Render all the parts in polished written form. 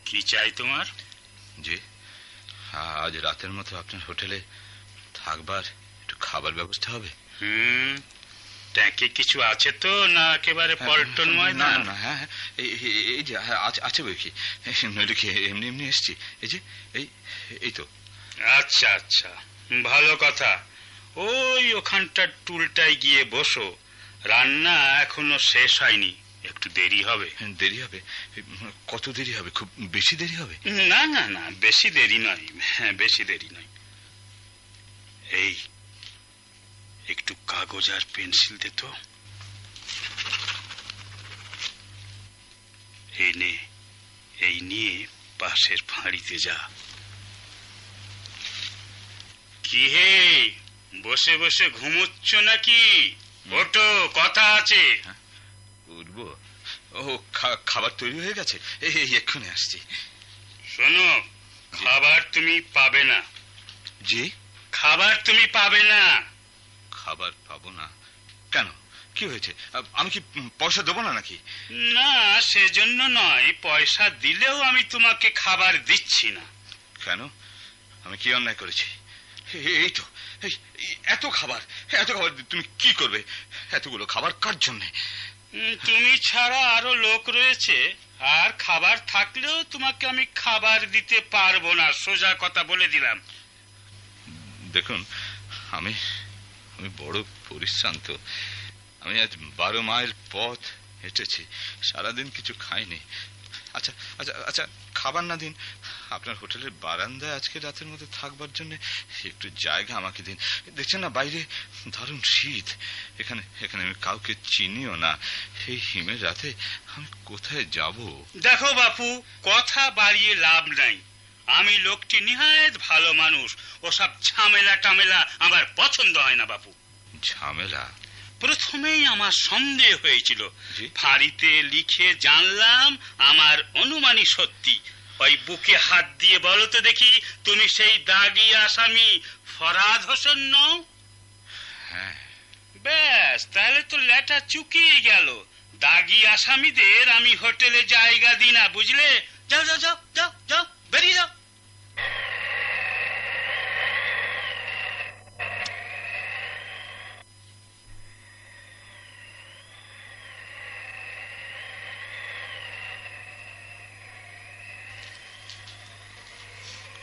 কি চাই তোমার? জি, আজ রাতের মতো আপনার হোটেলে থাকবার একটু খাবার ব্যবস্থা হবে? ট্যাঙ্কে কিছু আছে তো, না একেবারে পল্টন ময়দান? না, হ্যাঁ, এই যে আছে বই কি, নইলে কি এমনি এমনি এসছি। এই যে এই তো। আচ্ছা আচ্ছা, ভালো কথা। ওই ওখানটার টুলটায় গিয়ে বসো, রান্না এখনো শেষ হয়নি, একটু দেরি হবে। দেরি হবে? কত দেরি হবে? খুব বেশি দেরি হবে? না না না, বেশি দেরি নয়। হ্যাঁ, বেশি দেরি নয়। এই একটু কাগজ আর পেন্সিল দে তো। এই নে, এই নিয়ে পাশের ফাঁড়িতে যা। কি হে, বসে বসে ঘুমোচ্ছ নাকি? ওঠো, কথা আছে। উঠবো? ও, খাবার তৈরি হয়ে গেছে, এই এক্ষুনি আসছি। শোনো, খাবার তুমি পাবে না। জি? খাবার তুমি পাবে না। খাবার পাবো না? কেন, কি হয়েছে? আমি কি পয়সা দেবো না নাকি? না, সেজন্য নয়, পয়সা দিলেও আমি তোমাকে খাবার দিচ্ছি না। কেন, আমি কি অন্যায় করেছি? এই তো, এত খাবার তুমি কি করবে? এতগুলো খাবার কার জন্যে? তুমি ছাড়া আরো লোক রয়েছে, আর খাবার থাকলেও তোমাকে আমি খাবার দিতে পারবো না, সোজা কথা বলে দিলাম। দেখুন, আমি বড় পরিশ্রান্ত। আমি আজ 12 মাইল পথ হেঁটেছি, সারাদিন কিছু খাইনি। আচ্ছা আচ্ছা আচ্ছা, খাবার না দিন, আপনার হোটেলের বারান্দায় আজকে রাতের মধ্যে থাকবার জন্য একটু জায়গা আমাকে দিন। দেখছেন না, বাইরে দারুণ শীত। এখানে আমি কাউকে চিনিও না। এই হিমের রাতে আমি কোথায় যাব? দেখো বাপু, কথা বাড়িয়ে লাভ নাই। আমি লোকটি নিহায়ত ভালো মানুষ, ওসব ঝামেলা টামেলা আমার পছন্দ হয় না বাপু। ঝামেলা? প্রথমেই আমার সন্দেহ হয়েছিল, ফাঁড়িতে লিখে জানলাম আমার অনুমানই সত্যি। ওই বুকে হাত দিয়ে বলো তো দেখি, তুমি সেই দাগি আসামি ফরহাদ হোসেন নও? হ্যাঁ। ব্যাস, তাহলে তো লেটা চুকিয়ে গেল। দাগি আসামিদের আমি হোটেলে জায়গা দিই না, বুঝলে? যাও যাও যাও যাও যাও, বেরিয়ে যাও।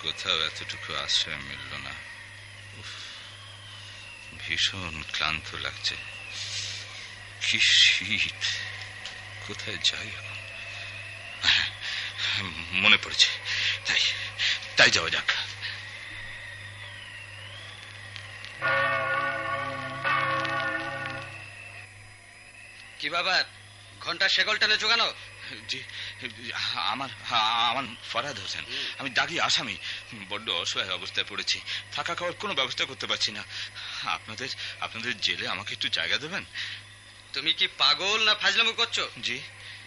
কোথাও এতটুকু আশ্রয় মিলল না। ভীষণ ক্লান্ত লাগছে, কি শীত। কোথায় যাই? মনে পড়েছে, তাই যাওয়া যাক। কি ব্যাপার, ঘন্টা শেকল টেনে জোগানো? জি, আমার ফরহাদ হোসেন, আমি দাগি আসামি। বড্ড অসহায় অবস্থায় পড়েছি, থাকা খাওয়ার কোনো ব্যবস্থা করতে পারছি না। আপনাদের জেলে আমাকে একটু জায়গা দেবেন? তুমি কি পাগল না ফাজলামো করছো? জি।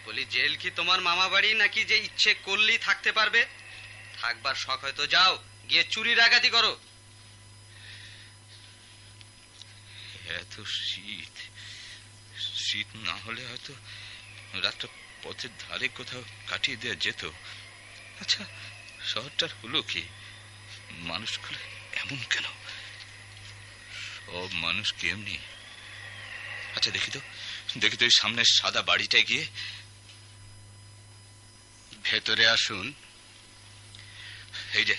বলি, জেল কি তোমার মামা বাড়ি নাকি যে ইচ্ছে করলেই থাকতে পারবে? থাকবার শখ হয়তো যাও, গিয়ে চুরি ডাকাতি করো। এত শীত না হলে হয়তো রাতটা পথের ধারে কোথাও কাটিয়ে দেওয়া যেত। আচ্ছা, শহরটার হলো কি? মানুষগুলো এমন কেন? সব মানুষ কি এমনি? আচ্ছা, দেখি তো এই সামনের সাদা বাড়িটায় গিয়ে। ভেতরে আসুন। এই যে,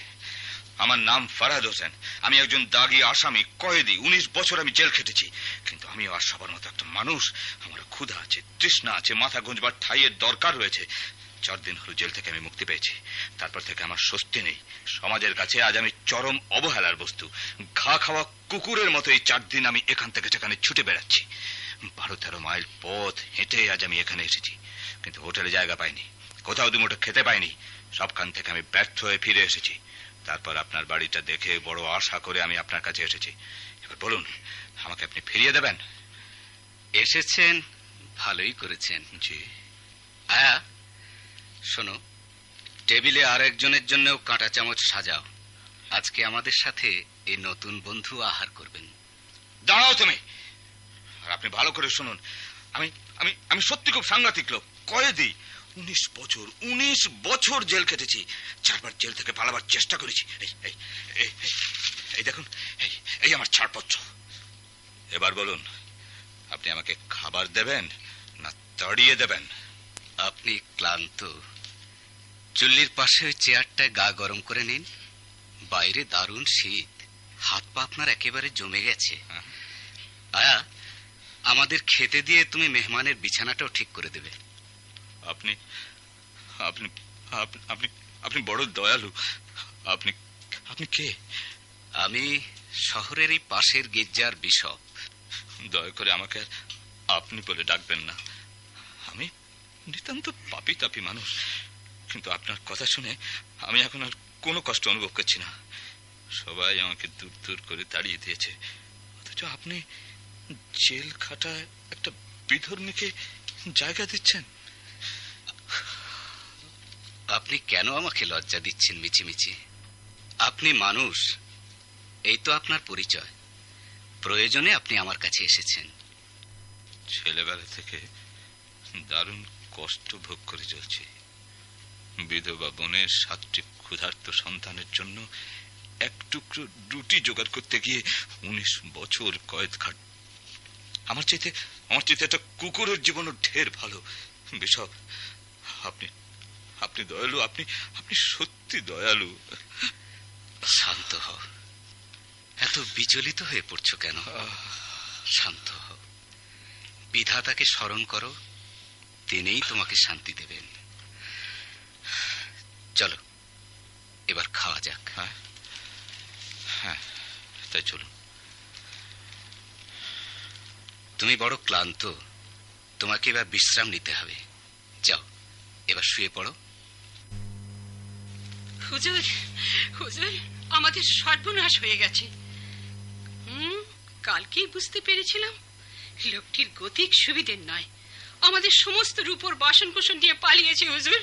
আমার নাম ফরহাদ হোসেন, আমি একজন দাগি আসামি, কয়েদি। 19 বছর আমি জেল খেটেছি, কিন্তু আমিও আর সবার মতো একটা মানুষ। আমার ক্ষুধা আছে, তৃষ্ণা আছে, মাথা গুঁজবার ঠাইয়ের দরকার রয়েছে। 4 দিন হলো জেল থেকে আমি মুক্তি পেয়েছি, তারপর থেকে আমার স্বস্তি নেই। সমাজের কাছে আজ আমি চরম অবহেলার বস্তু। ঘা খাওয়া কুকুরের মতো এই 4 দিন আমি এখান থেকে সেখানে ছুটে বেড়াচ্ছি। 12-13 মাইল পথ হেঁটে আজ আমি এখানে এসেছি, কিন্তু হোটেলে জায়গা পাইনি, কোথাও দুমুঠো খেতে পাইনি। সবখান থেকে আমি ব্যর্থ হয়ে ফিরে এসেছি। তারপর আপনার বাড়িটা দেখে বড় আশা করে আমি আপনার কাছে এসেছি। এবার বলুন, আমাকে আপনি ফিরিয়ে দেবেন? এসেছেন, ভালোই করেছেন। জি। আয়া, শোনো, টেবিলে আরেকজনের জন্যও কাঁটা চামচ সাজাও। আজকে আমাদের সাথে এই নতুন বন্ধু আহার করবেন। দাঁড়াও তুমি, আর আপনি ভালো করে শুনুন। আমি আমি আমি সত্যি খুব সাংঘাতিক লোক, কয়েদি। 19 বছর জেল কেটেছি। 4বার জেল থেকে পালাবার চেষ্টা করেছি। এই দেখুন, এই আমার ছাড়পত্র। এবার বলুন, আপনি আমাকে খাবার দেবেন না তাড়িয়ে দেবেন? আপনি ক্লান্ত, চুল্লির পাশে ওই চেয়ারটায় গা গরম করে নিন। বাইরে দারুণ শীত, হাত পা আপনার একেবারে জমে গেছে। আয়া, আমাদের খেতে দিয়ে তুমি মেহমানের বিছানাটাও ঠিক করে দেবে। আপনি আপনি আপনি আপনি বড় দয়ালু। আপনি আপনি কে? আমি শহরের এই পাশের গির্জার বিশপ। দয়া করে আমাকে আপনি বলে ডাকবেন না। আমি নিতান্ত পাপী তাপী মানুষ, কিন্তু আপনার কথা শুনে আমি এখন আর কোনো কষ্ট অনুভব করছি না। সবাই আমাকে দূর দূর করে তাড়িয়ে দিয়েছে, অথচ আপনি জেল খাটায় একটা বিধর্মীকে জায়গা দিচ্ছেন। আপনি কেন আমাকে লজ্জা দিচ্ছেন মিছিমিছি? আপনি মানুষ, এই তো আপনার পরিচয়। প্রয়োজনে আপনি আমার কাছে এসেছেন। ছেলেবেলা থেকে দারুণ কষ্ট ভোগ করে চলছি। বিধবা বোনের 7টি ক্ষুধার্ত সন্তানের জন্য এক টুকরো রুটি জোগাড় করতে গিয়ে 19 বছর কয়েদ খাট। আমার চাইতে একটা কুকুরের জীবনও ঢের ভালো। বিশপ, আপনি দয়ালু। আপনি সত্যি দয়ালু। শান্ত হও। এত বিচলিত হয়ে পড়ছো কেন? শান্ত হও, বিধাতাকে স্মরণ করো, তিনিই তোমাকে শান্তি দেবেন। চলো এবার খাওয়া যাক। হ্যাঁ, তাই চলুন। তুমি বড় ক্লান্ত, তোমাকে এবার বিশ্রাম নিতে হবে। যাও, এবার শুয়ে পড়ো। হুজুর, হুজুর, আমাদের সর্বনাশ হয়ে গেছে। কালকেই বুঝতে পেরেছিলাম লোকটির গতিক সুবিধের নয়। আমাদের সমস্ত রূপোর বাসন কোসন নিয়ে পালিয়েছে হুজুর।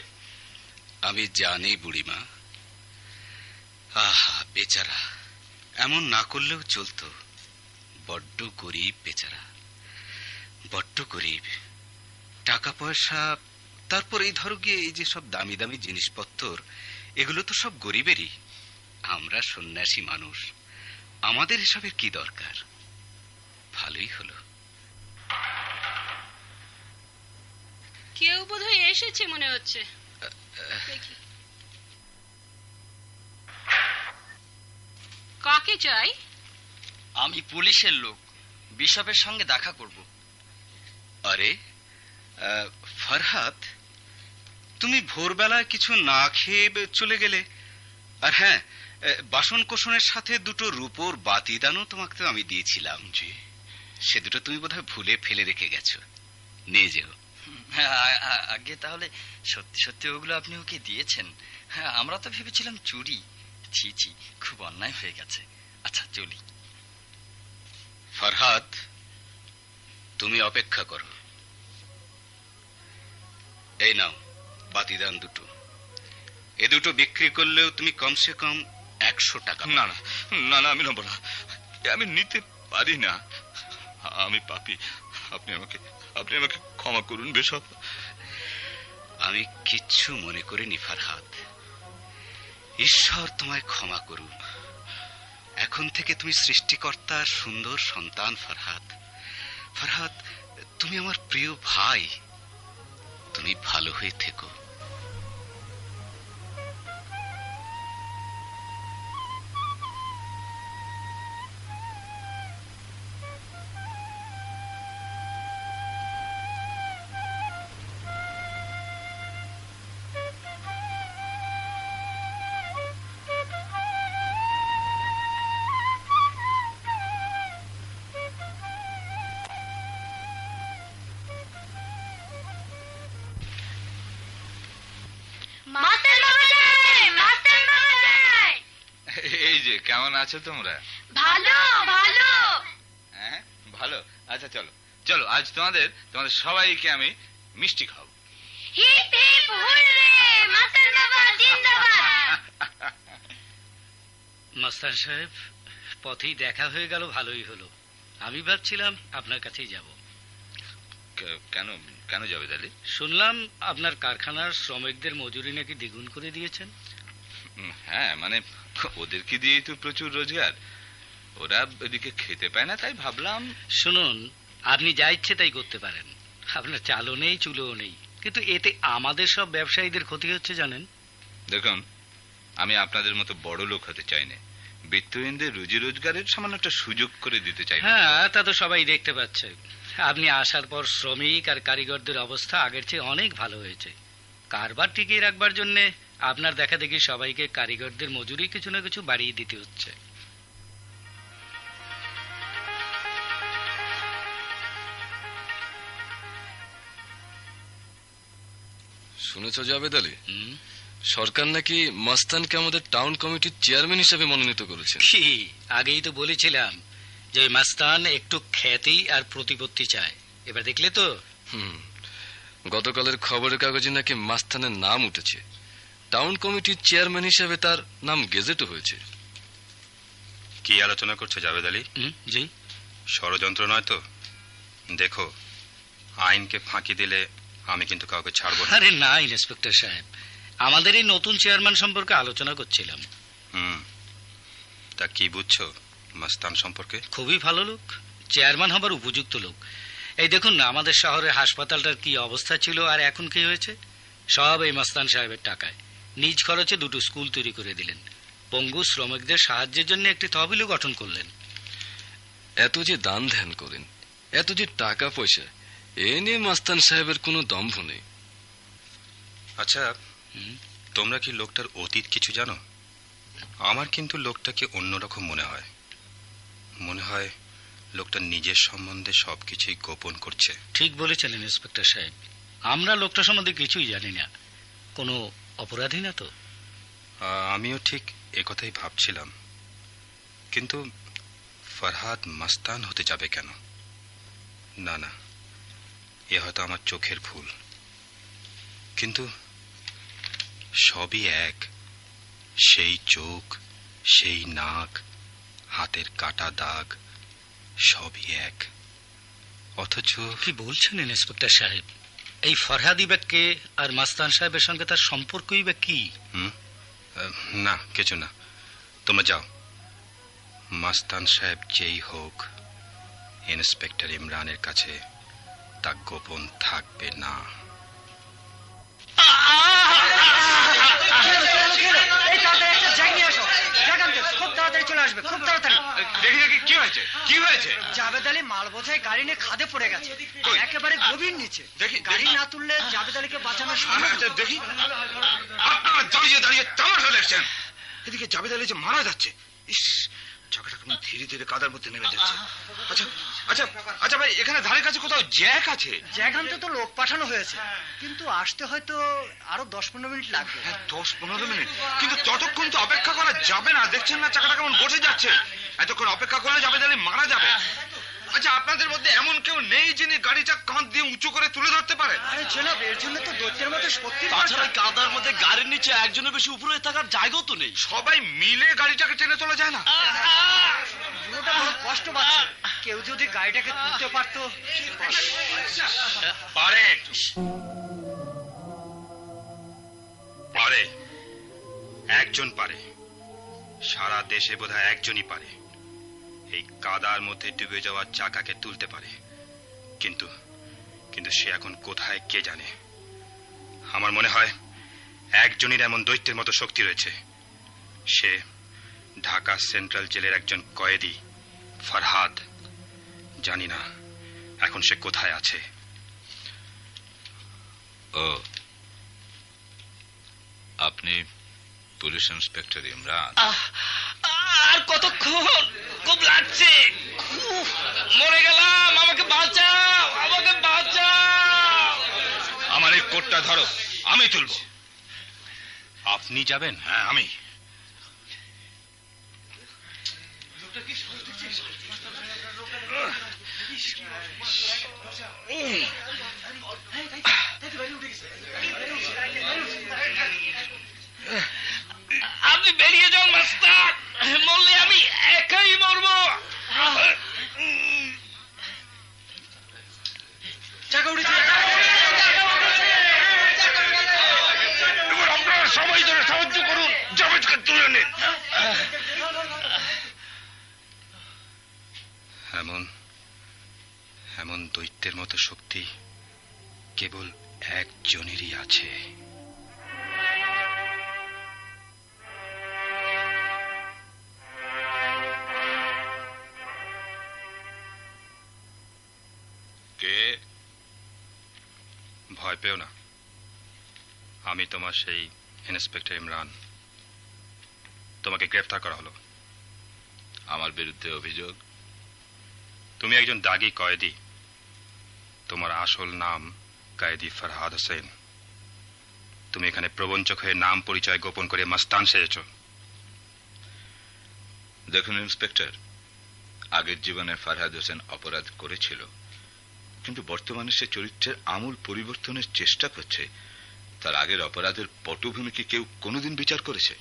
আমি জানি বুড়িমা। আহা বেচারা, এমন না করলেও চলতো। বড্ড গরিব বেচারা, বড্ড গরিব। টাকা পয়সা, তারপর এই ধরো গিয়ে এই যে সব দামি দামি জিনিসপত্র, এগুলো তো সব গরিবেরই। আমরা সন্ন্যাসী মানুষ, আমাদের এসবের কি দরকার? ভালোই হলো। কেউ বোধহয় এসেছে মনে হচ্ছে। কাকে চাই? আমি পুলিশের লোক, বিশপের সঙ্গে দেখা করব। আরে ফরহাদ, তুমি ভোরবেলায় কিছু না খেয়ে চলে গেলে। আর হ্যাঁ, বাসন কোসনের সাথে 2টো রূপোর বাতিদানও তোমাকে তো আমি দিয়েছিলাম। জি, সে দুটো তুমি বোধহয় ভুলে ফেলে রেখে গেছো, নিয়ে যেও। আগে তাহলে সত্যি সত্যি ওগুলো আপনি ওকে দিয়েছেন? হ্যাঁ, আমরা তো ভেবেছিলাম চুরি। ছি ছি, খুব অন্যায় হয়ে গেছে। আচ্ছা চলি। ফরহাদ, তুমি অপেক্ষা করো। এই নাও বাতিদান 2টো। এ 2টো বিক্রি করলেও তুমি কমসে কম 100 টাকা। না না না না, আমি নেব না, আমি নিতে পারি না। আমি পাপী। আপনি আমাকে ক্ষমা করুন বিশপ। আমি কিচ্ছু মনে করিনি ফরহাদ। ঈশ্বর তোমায় ক্ষমা করুন। এখন থেকে তুমি সৃষ্টিকর্তার সুন্দর সন্তান ফরহাদ। ফরহাদ, তুমি আমার প্রিয় ভাই। তুমি ভালো হয়ে থেকো। এই যে, কেমন আছো তোমরা? ভালো ভালো। হ্যাঁ ভালো। আচ্ছা চলো চলো, আজ তোমাদের সবাইকে আমি মিষ্টি খাওয়াবো। হিপ হিপ হুররে, মাস্টার বাবা জিন্দাবাদ। মাস্টার সাহেব, পথেই দেখা হয়ে গেল, ভালোই হলো। আমি ভাবছিলাম আপনার কাছেই যাব। কেন কেন জাভেদ আলী? শুনলাম আপনার কারখানার শ্রমিকদের মজুরি নাকি দ্বিগুণ করে দিয়েছেন। হ্যাঁ, মানে ওদেরকে দিয়েই তো প্রচুর রোজগার, ওরা ওদিকে খেতে পায় না, তাই ভাবলাম। শুনুন, আপনি যা ইচ্ছে তাই করতে পারেন, আপনার চালও নেই চুলোও নেই, কিন্তু এতে আমাদের সব ব্যবসায়ীদের ক্ষতি হচ্ছে জানেন। দেখুন, আমি আপনাদের মতো বড় লোক হতে চাই না, বিত্তহীনদের রুজি রোজগারের সামান্য একটা সুযোগ করে দিতে চাই। হ্যাঁ, তা তো সবাই দেখতে পাচ্ছে। আপনি আসার পর শ্রমিক আর কারিগরদের অবস্থা আগের চেয়ে অনেক ভালো হয়েছে। কারবার টিকিয়ে রাখবার জন্য আপনার দেখা দেখি সবাইকে কারিগরদের মজুরি কিছু না কিছু বাড়িয়ে দিতে হচ্ছে। শুনেছ জাভেদ আলী, সরকার নাকি মাস্তানকে আমাদের টাউন কমিটির চেয়ারম্যান হিসেবে মনোনীত করেছে। কি, আগেই তো বলেছিলাম যে ওই মাস্তান একটু খ্যাতি আর প্রতিপত্তি চায়। এবার দেখলে তো। গতকালের খবরের কাগজে নাকি মাস্তানের নাম উঠেছে, টাউন কমিটির চেয়ারম্যান হিসেবে তার নাম গেজেটও হয়েছে। কি আলোচনা করছে জাভেদ আলী? জি, ষড়যন্ত্র নয় তো? দেখো, আইনকে ফাঁকি দিলে আমি কিন্তু কাউকে ছাড়বো না। আরে না ইন্সপেক্টর সাহেব, আমাদের এই নতুন চেয়ারম্যান সম্পর্কে আলোচনা করছিলাম। তা কি বুঝছো মাস্তান সম্পর্কে? খুবই ভালো লোক, চেয়ারম্যান হবার উপযুক্ত লোক। এই দেখুন না, আমাদের শহরের হাসপাতালটার কি অবস্থা ছিল আর এখন কি হয়েছে। সব এই মাস্তান সাহেবের টাকায়। নিজ খরচে 2টো স্কুল তৈরি করে দিলেন, পঙ্গু শ্রমিকদের সাহায্যের জন্য একটি তহবিলও গঠন করলেন। এত যে দান ধ্যান করেন, এত যে টাকা পয়সা, এ নিয়ে মাস্তান সাহেবের কোনো দম্ভ নেই। আচ্ছা, তোমরা কি লোকটার অতীত কিছু জানো? আমার কিন্তু লোকটাকে অন্যরকম মনে হয়। মনে হয় লোকটা নিজের সম্বন্ধে সবকিছুই গোপন করছে। ঠিক বলেছেন ইন্সপেক্টর সাহেব, আমরা লোকটা সম্বন্ধে কিছুই জানি না। কোনো অপরাধী না তো? আমিও ঠিক একথাই ভাবছিলাম, কিন্তু ফরহাদ মাস্তান হতে যাবে কেন? না না, এ হয়তো আমার চোখের ভুল, কিন্তু সবই এক। সেই চোখ, সেই নাক, হাতের কাটা দাগ, সবই এক। অথচ কি বলছেন ইন্সপেক্টর সাহেব? এই ফরহাদি ব্যাগকে আর মাস্তান সাহেবের সঙ্গে তার সম্পর্কই বা কি? না, কিছু না, তোমরা যাও। মাস্তান সাহেব যেই হোক, ইন্সপেক্টর ইমরানের কাছে তা গোপন থাকবে না। জাভেদ আলী মাল বোঝাই গাড়ি নিয়ে খাদে পড়ে গেছে, একেবারে গভীর নিচে। গাড়ি না তুললে জাভেদ আলীকে বাঁচানো সম্ভব। দেখি, আপনারা দাঁড়িয়ে দাঁড়িয়ে তামাশা দেখছেন, এদিকে জাভেদ আলী যে মারা যাচ্ছে। ইস, চাকাটা কেমন ধীরে ধীরে কাদার মধ্যে নেমে যাচ্ছে। আচ্ছা আচ্ছা আচ্ছা ভাই, এখানে ধারে কাছে কোথাও জ্যাক আছে? জ্যাক আনতে তো লোক পাঠানো হয়েছে, কিন্তু আসতে হয়তো আরো 10-15 মিনিট লাগবে। 10-15 মিনিট? কিন্তু ততক্ষণ তো অপেক্ষা করা যাবে না, দেখছেন না চাকাটা কেমন বসে যাচ্ছে। এতক্ষণ অপেক্ষা করলে জাভেদ আলী মারা যাবে। আচ্ছা, আপনাদের মধ্যে এমন কেউ নেই যিনি গাড়িটা কাঁধ দিয়ে উঁচু করে তুলে ধরতে পারে? আরে জনাব, এর জন্য তো দৈত্যের মতো শক্তি। তাছাড়া কাদার মধ্যে গাড়ির নিচে একজনের বেশি উপরে থাকার জায়গাও তো নেই। সবাই মিলে গাড়িটাকে টেনে তোলা যায় না? পুরোটা বড় কষ্ট পাচ্ছে। কেউ যদি গাড়িটাকে তুলতে পারতো। পারে পারে, একজন পারে, সারা দেশে বোধহয় একজনই পারে। এই কাদার মধ্যে ডুবে যাওয়া চাকাকে তুলতে পারে, কিন্তু কিন্তু সে এখন কোথায় কে জানে। আমার মনে হয় একজনের এমন দৈত্যের মতো শক্তি রয়েছে। সে ঢাকা সেন্ট্রাল জেলের একজন কয়েদি, ফরহাদ। জানি না এখন সে কোথায় আছে। ও, আপনি পুলিশ ইন্সপেক্টর ইমরান? আর কতক্ষণ? খুব লাগছে, মরে গেলাম, আমাকে বাঁচাও, আমাকে বাঁচাও। আমার এই কোটটা ধরো, আমি তুলবো। আপনি যাবেন? হ্যাঁ, আমি। আপনি বেরিয়ে যান মাস্টার, মরলে আমি একাই মরবো। চাকা উঠে দৈত্যের মতো শক্তি কেবল একজনেরই আছে। কে? ভয় পেও না, আমি তোমার সেই ইন্সপেক্টর ইমরান। তোমাকে গ্রেফতার করা হলো। আমার বিরুদ্ধে অভিযোগ? তুমি একজন দাগি কয়েদি। তোমার আসল নাম কয়েদি ফরহাদ হোসেন। তুমি এখানে প্রবঞ্চক হয়ে নাম পরিচয় গোপন করে মস্তান সেজেছ। দেখুন ইন্সপেক্টর, আগের জীবনে ফরহাদ হোসেন অপরাধ করেছিল, কিন্তু বর্তমানে সে চরিত্রের আমূল পরিবর্তনের চেষ্টা করছে। তার আগের অপরাধের পটভূমি কি কেউ কোনোদিন বিচার করেছে?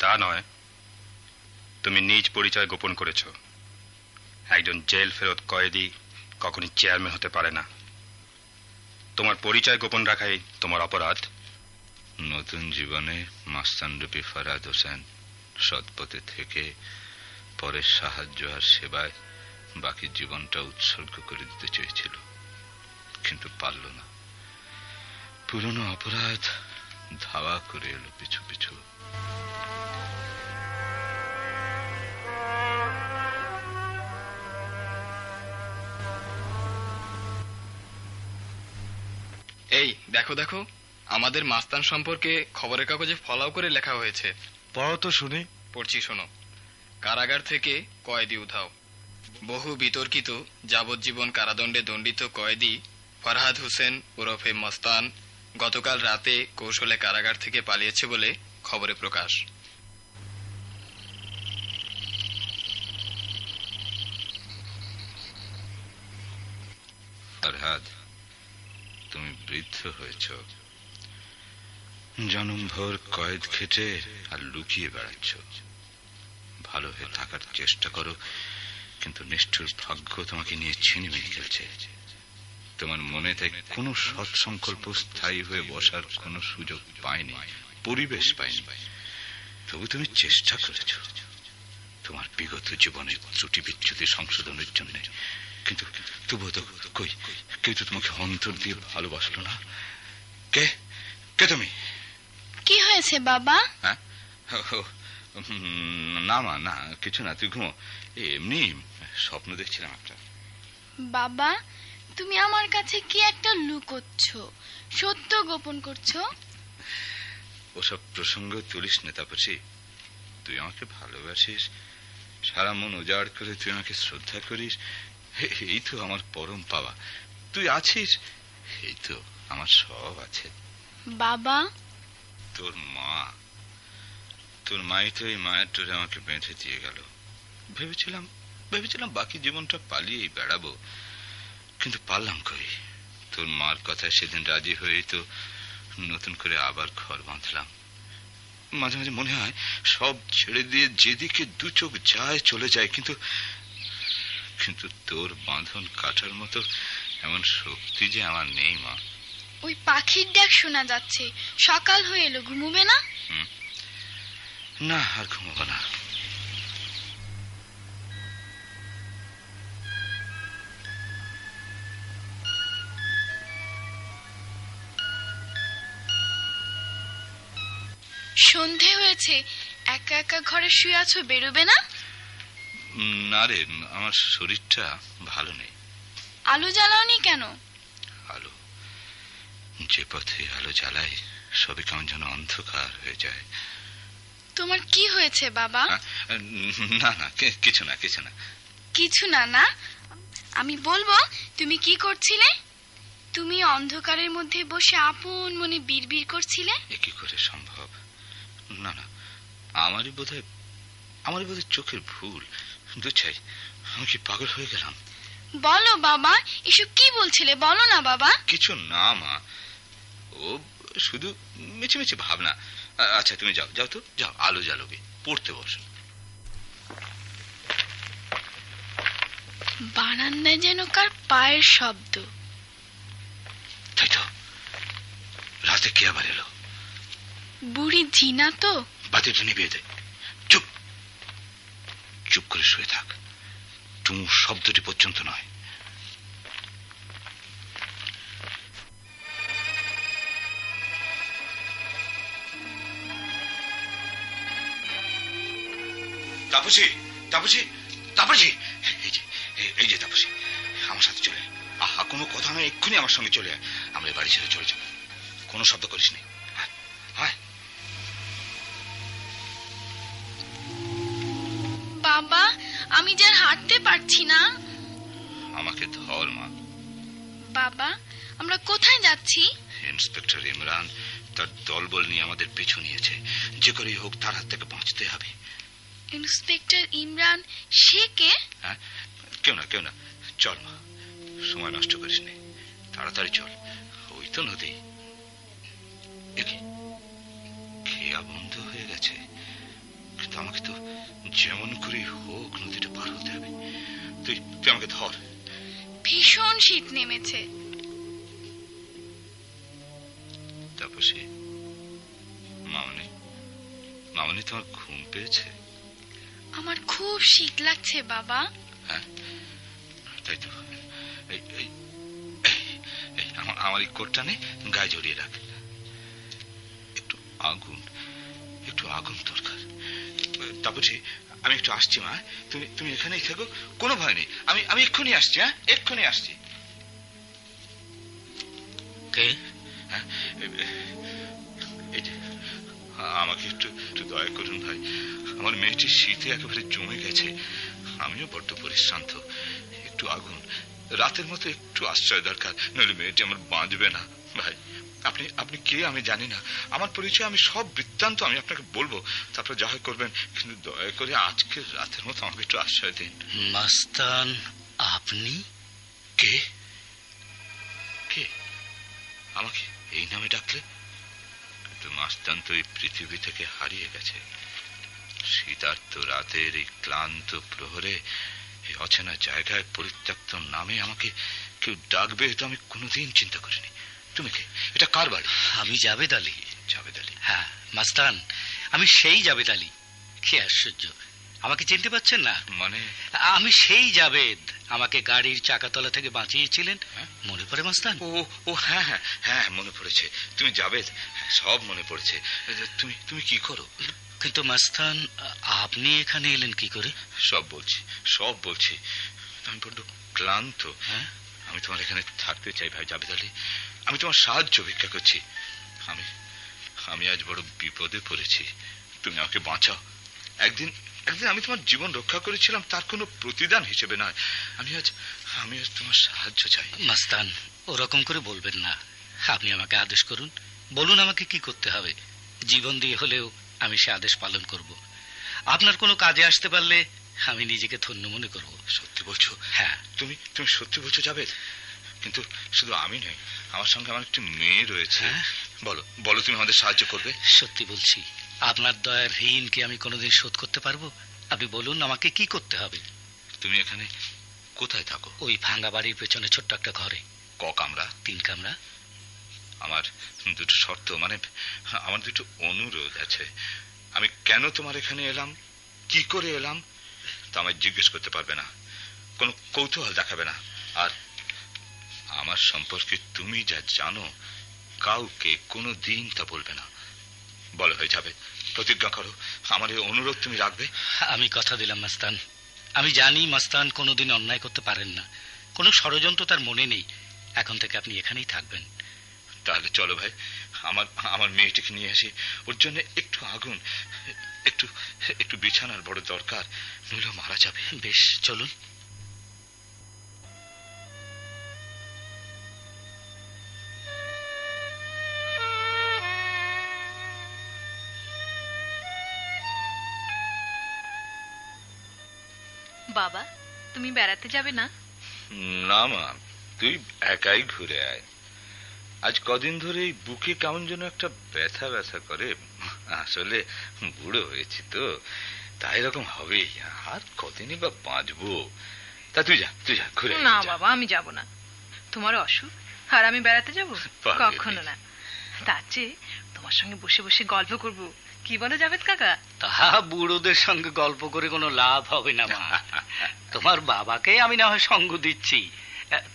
তা নয়, তুমি নিজ পরিচয় গোপন করেছ। একজন জেল ফেরত কয়েদি কখনই চেয়ারম্যান হতে পারে না। তোমার পরিচয় গোপন রাখাই তোমার অপরাধ। নতুন জীবনে মাস্তানরূপী ফরহাদ হোসেন সৎপথে থেকে পরে সাহায্য আর সেবায় বাকি জীবনটা উৎসর্গ করে দিতে চেয়েছিল, কিন্তু পারল না। পুরনো অপরাধ ধাওয়া করে এলো পিছু পিছু। এই দেখো দেখো, আমাদের মাস্তান সম্পর্কে খবরের কাগজে ফলাও করে লেখা হয়েছে। পড়ো তো শুনি। পড়ছি শোনো। কারাগার থেকে কয়েদি উধাও। বহু বিতর্কিত যাবজ্জীবন কারাদণ্ডে দণ্ডিত কয়েদি ফরহাদ হোসেন ওরফে মস্তান গতকাল রাতে কৌশলে কারাগার থেকে পালিয়েছে বলে খবরে প্রকাশ। ফরহাদ, তুমি বৃদ্ধ হয়েছ। জনমভর কয়েদ খেটে আর লুকিয়ে বেড়াচ্ছ। ভালো হয়ে থাকার চেষ্টা করো, কিন্তু নিষ্ঠুর ভাগ্য তোমাকে নিয়ে ছিনিমিনি খেলছে। তোমার মনে তাই কোনো সৎ সংকল্প স্থায়ী হয়ে বসার কোনো সুযোগ পায়নি, পরিবেশ পায়নি। তবু তুমি চেষ্টা করেছ তোমার বিগত জীবনের ত্রুটি বিচ্যুতি সংশোধনের জন্য, কিন্তু তবুও তো কই কেউ তো তোমাকে অন্তর দিয়ে ভালোবাসলো না। কে কে তুমি? কি হয়েছে বাবা? হ্যাঁ, না মা, না কিছু না, তুই ঘুমো। এমনি স্বপ্ন দেখছিলাম একটা। বাবা, তুমি আমার কাছে কি একটা লুকোচ্ছ, সত্য গোপন করছো? ওসব প্রসঙ্গ তুলিস না তাপসী। তুই আমাকে ভালোবাসিস, সারা মন উজাড় করে তুই আমাকে শ্রদ্ধা করিস, এই তো আমার পরম পাওয়া। তুই আছিস, এই তো আমার সব আছে। বাবা, তোর মাই তো এই মায়ের টোরে আমাকে বেঁধে দিয়ে গেল। ভেবেছিলাম বাকি জীবনটা পালিয়েই বেড়াবো, কিন্তু পারলাম কই। তোর মার কথায় সেদিন রাজি হয়ে তো নতুন করে আবার ঘর বাঁধলাম। মাঝে মাঝে মনে হয় সব ছেড়ে দিয়ে যেদিকে দু চোখ যায় চলে যায়, কিন্তু তোর বাঁধন কাটার মতো এমন শক্তি যে আমার নেই মা। ওই পাখির ডাক শোনা যাচ্ছে, সকাল হয়ে এলো, ঘুমোবে না? না, আর ঘুমোবো না। সন্ধে হয়েছে, একা একা ঘরে শুয়ে আছো, বেরোবে না? না রে, আমার শরীরটা ভালো নেই। আলো জ্বালাওনি কেন? আলো, যে পথে আলো জ্বালাই সবই কেমন যেন অন্ধকার হয়ে যায়। তোমার কি হয়েছে বাবা? না না, কিছু না। কিছু না? না, আমি বলবো তুমি কি করছিলে? তুমি অন্ধকারের মধ্যে বসে আপন মনে বিড়বিড় করছিলে। এ কি করে সম্ভব? না না, আমারই বোধহয় চোখের ভুল। দুচাই, আমি কি পাগল হয়ে গেলাম? বলো বাবা, এসব কি বলছিলে, বলো না বাবা। কিছু না মা, ও শুধু মিছিমিছি ভাবনা। আচ্ছা তুমি যাও তো, যাও, আলো জ্বালবে, পড়তে বসো। বারান্দায় যেন কার পায়ের শব্দ। তাই তো, রাতে কে আবার এলো? বুড়ি জিনা তো। বাতিটা নিভিয়ে দে। চুপ করে শুয়ে থাক, টুঁ শব্দটি পর্যন্ত নয়। তাপসী, তাপসী, তাপসী, এই যে তাপসী, আমার সাথে চলে। আহা, কোনো কথা নয়, এক্ষুনি আমার সঙ্গে চলে আয়। আমরা বাড়ি ছেড়ে চলে যাব, কোনো শব্দ করিস নি। বাবা, আমি যার হাঁটতে পারছি না। আমাকে ধর মা। বাবা, আমরা কোথায় যাচ্ছি? ইন্সপেক্টর ইমরান তার দলবল নিয়ে আমাদের পিছু নিয়েছে। যে করেই হোক তার হাত থেকে বাঁচতে হবে। ইন্সপেক্টর ইমরান, সে কে? হ্যাঁ, কেউ না, চল মা, সময় নষ্ট করিস নে, তাড়াতাড়ি চল। ওই তো নদী, খেয়া বন্ধ হয়ে গেছে, কিন্তু আমাকে তো যেমন করে হোক নদীটা পার হতে হবে। তুই আমাকে ধর। ভীষণ শীত নেমেছে। তাপসী, মামনি তোমার ঘুম পেয়েছে? আমার খুব শীত লাগছে বাবা। হ্যাঁ, তাই তো। আমার এই কোটটা নে, গায়ে জড়িয়ে রাখ। একটু আগুন দরকার। তাপসী, আমি একটু আসছি মা, তুমি এখানেই থেকো, কোনো ভয় নেই। আমি এক্ষুনি আসছি। হ্যাঁ, এক্ষুনি আসছি। আমাকে একটু দয়া করুন ভাই, আমার মেয়েটি শীতে একেবারে জমে গেছে, আমিও বড্ড পরিশ্রান্ত। একটু আগুন, রাতের মতো একটু আশ্রয় দরকার, নইলে মেয়েটি আমার বাঁচবে না। ভাই, আপনি কে আমি জানি না, আমার পরিচয় আমি সব বৃত্তান্ত আমি আপনাকে বলবো, তারপর যা হয় করবেন, কিন্তু দয়া করে আজকে রাতের মতো আমাকে একটু আশ্রয় দিন। মাস্তান, আপনি কে? আমাকে এই নামে ডাকলে? কিন্তু মাস্তান তো এই পৃথিবী থেকে হারিয়ে গেছে। শীতার্ত রাতের এই ক্লান্ত প্রহরে এই অচেনা জায়গায় পরিত্যক্ত নামে আমাকে কেউ ডাকবে, তো আমি কোনোদিন চিন্তা করিনি। তুমি কে? এটা কার বাড়ি? আমি জাবেদ আলী। জাবেদ আলী? হ্যাঁ মাস্তান, আমি সেই জাবেদ আলী। কি আশ্চর্য, আমাকে চিনতে পারছেন না? মানে আমি সেই জাবেদ, আমাকে গাড়ির চাকাতলা থেকে বাঁচিয়েছিলেন, মনে পড়ে মাস্তান? ও হ্যাঁ হ্যাঁ হ্যাঁ, মনে পড়েছে। তুমি জাবেদ, সব মনে পড়েছে। তুমি কি করো? কিন্তু মাস্তান, আপনি এখানে এলেন কি করে? সব বলছি। আমি বড্ড ক্লান্ত। আমি তোমার এখানে থাকতে চাই ভাই জাবেদ আলী, আমি তোমার সাহায্য ভিক্ষা করছি। আমি আজ বড় বিপদে পড়েছি, তুমি আমাকে বাঁচাও। একদিন আমি তোমার জীবন রক্ষা করেছিলাম, তার কোনো প্রতিদান হিসেবে নয়। আমি আজ তোমার সাহায্য চাই। মাস্তান, ওরকম করে বলবেন না, আপনি আমাকে আদেশ করুন, বলুন আমাকে কি করতে হবে। জীবন দিয়ে হলেও আমি সে আদেশ পালন করব। আপনার কোনো কাজে আসতে পারলে আমি নিজেকে ধন্য মনে করব। সত্যি বলছো? হ্যাঁ। তুমি সত্যি বলছো জাবেদ? কিন্তু শুধু আমি নই, আমার সঙ্গে আমার একটি মেয়ে রয়েছে। বলো তুমি আমাদের সাহায্য করবে? সত্যি বলছি, আপনার দয়ার ঋণ কি আমি কোনোদিন শোধ করতে পারবো? আপনি বলুন আমাকে কি করতে হবে। তুমি এখানে কোথায় থাকো? ওই ভাঙা বাড়ির পেছনে ছোট্ট একটা ঘরে। ক কামরা? 3 কামরা। আমার দুটো শর্ত, মানে আমার দুটো অনুরোধ আছে। আমি কেন তোমার এখানে এলাম, কি করে এলাম, তা আমায় জিজ্ঞেস করতে পারবে না, কোনো কৌতূহল দেখাবে না। আর আমার সম্পর্কে তুমি যা জানো কাউকে কোনো দিন তা বলবে না। বলো হয়ে যাবে, প্রতিজ্ঞা করো, আমার এই অনুরোধ তুমি রাখবে? আমি কথা দিলাম মাস্তান। আমি জানি মাস্তান কোনোদিন অন্যায় করতে পারেন না, কোনো ষড়যন্ত্র তার মনে নেই। এখন থেকে আপনি এখানেই থাকবেন। তাহলে চলো ভাই, আমার মেয়েটিকে নিয়ে আসি, ওর জন্য একটু আগুন, একটু বিছানার বড় দরকার, নইলে মারা যাবে। বেশ, চলুন। বাবা, তুমি বেড়াতে যাবে না? না মা, তুই একাই ঘুরে আয়। আজ কদিন ধরে এই বুকে কেমন যেন একটা ব্যথা করে। আসলে বুড়ো হয়েছি তো, তাই এরকম হবেই। আর কদিনই বা বাঁচবো। তা তুই যা ঘুরে। না বাবা, আমি যাব না। তোমার অসুখ আর আমি বেড়াতে যাব? কখনো না। তার চেয়ে তোমার সঙ্গে বসে বসে গল্প করব, কি বলো জাভেদ কাকা? তাহা বুড়োদের সঙ্গে গল্প করে কোনো লাভ হবে না মা। তোমার বাবাকে আমি না হয় সঙ্গ দিচ্ছি,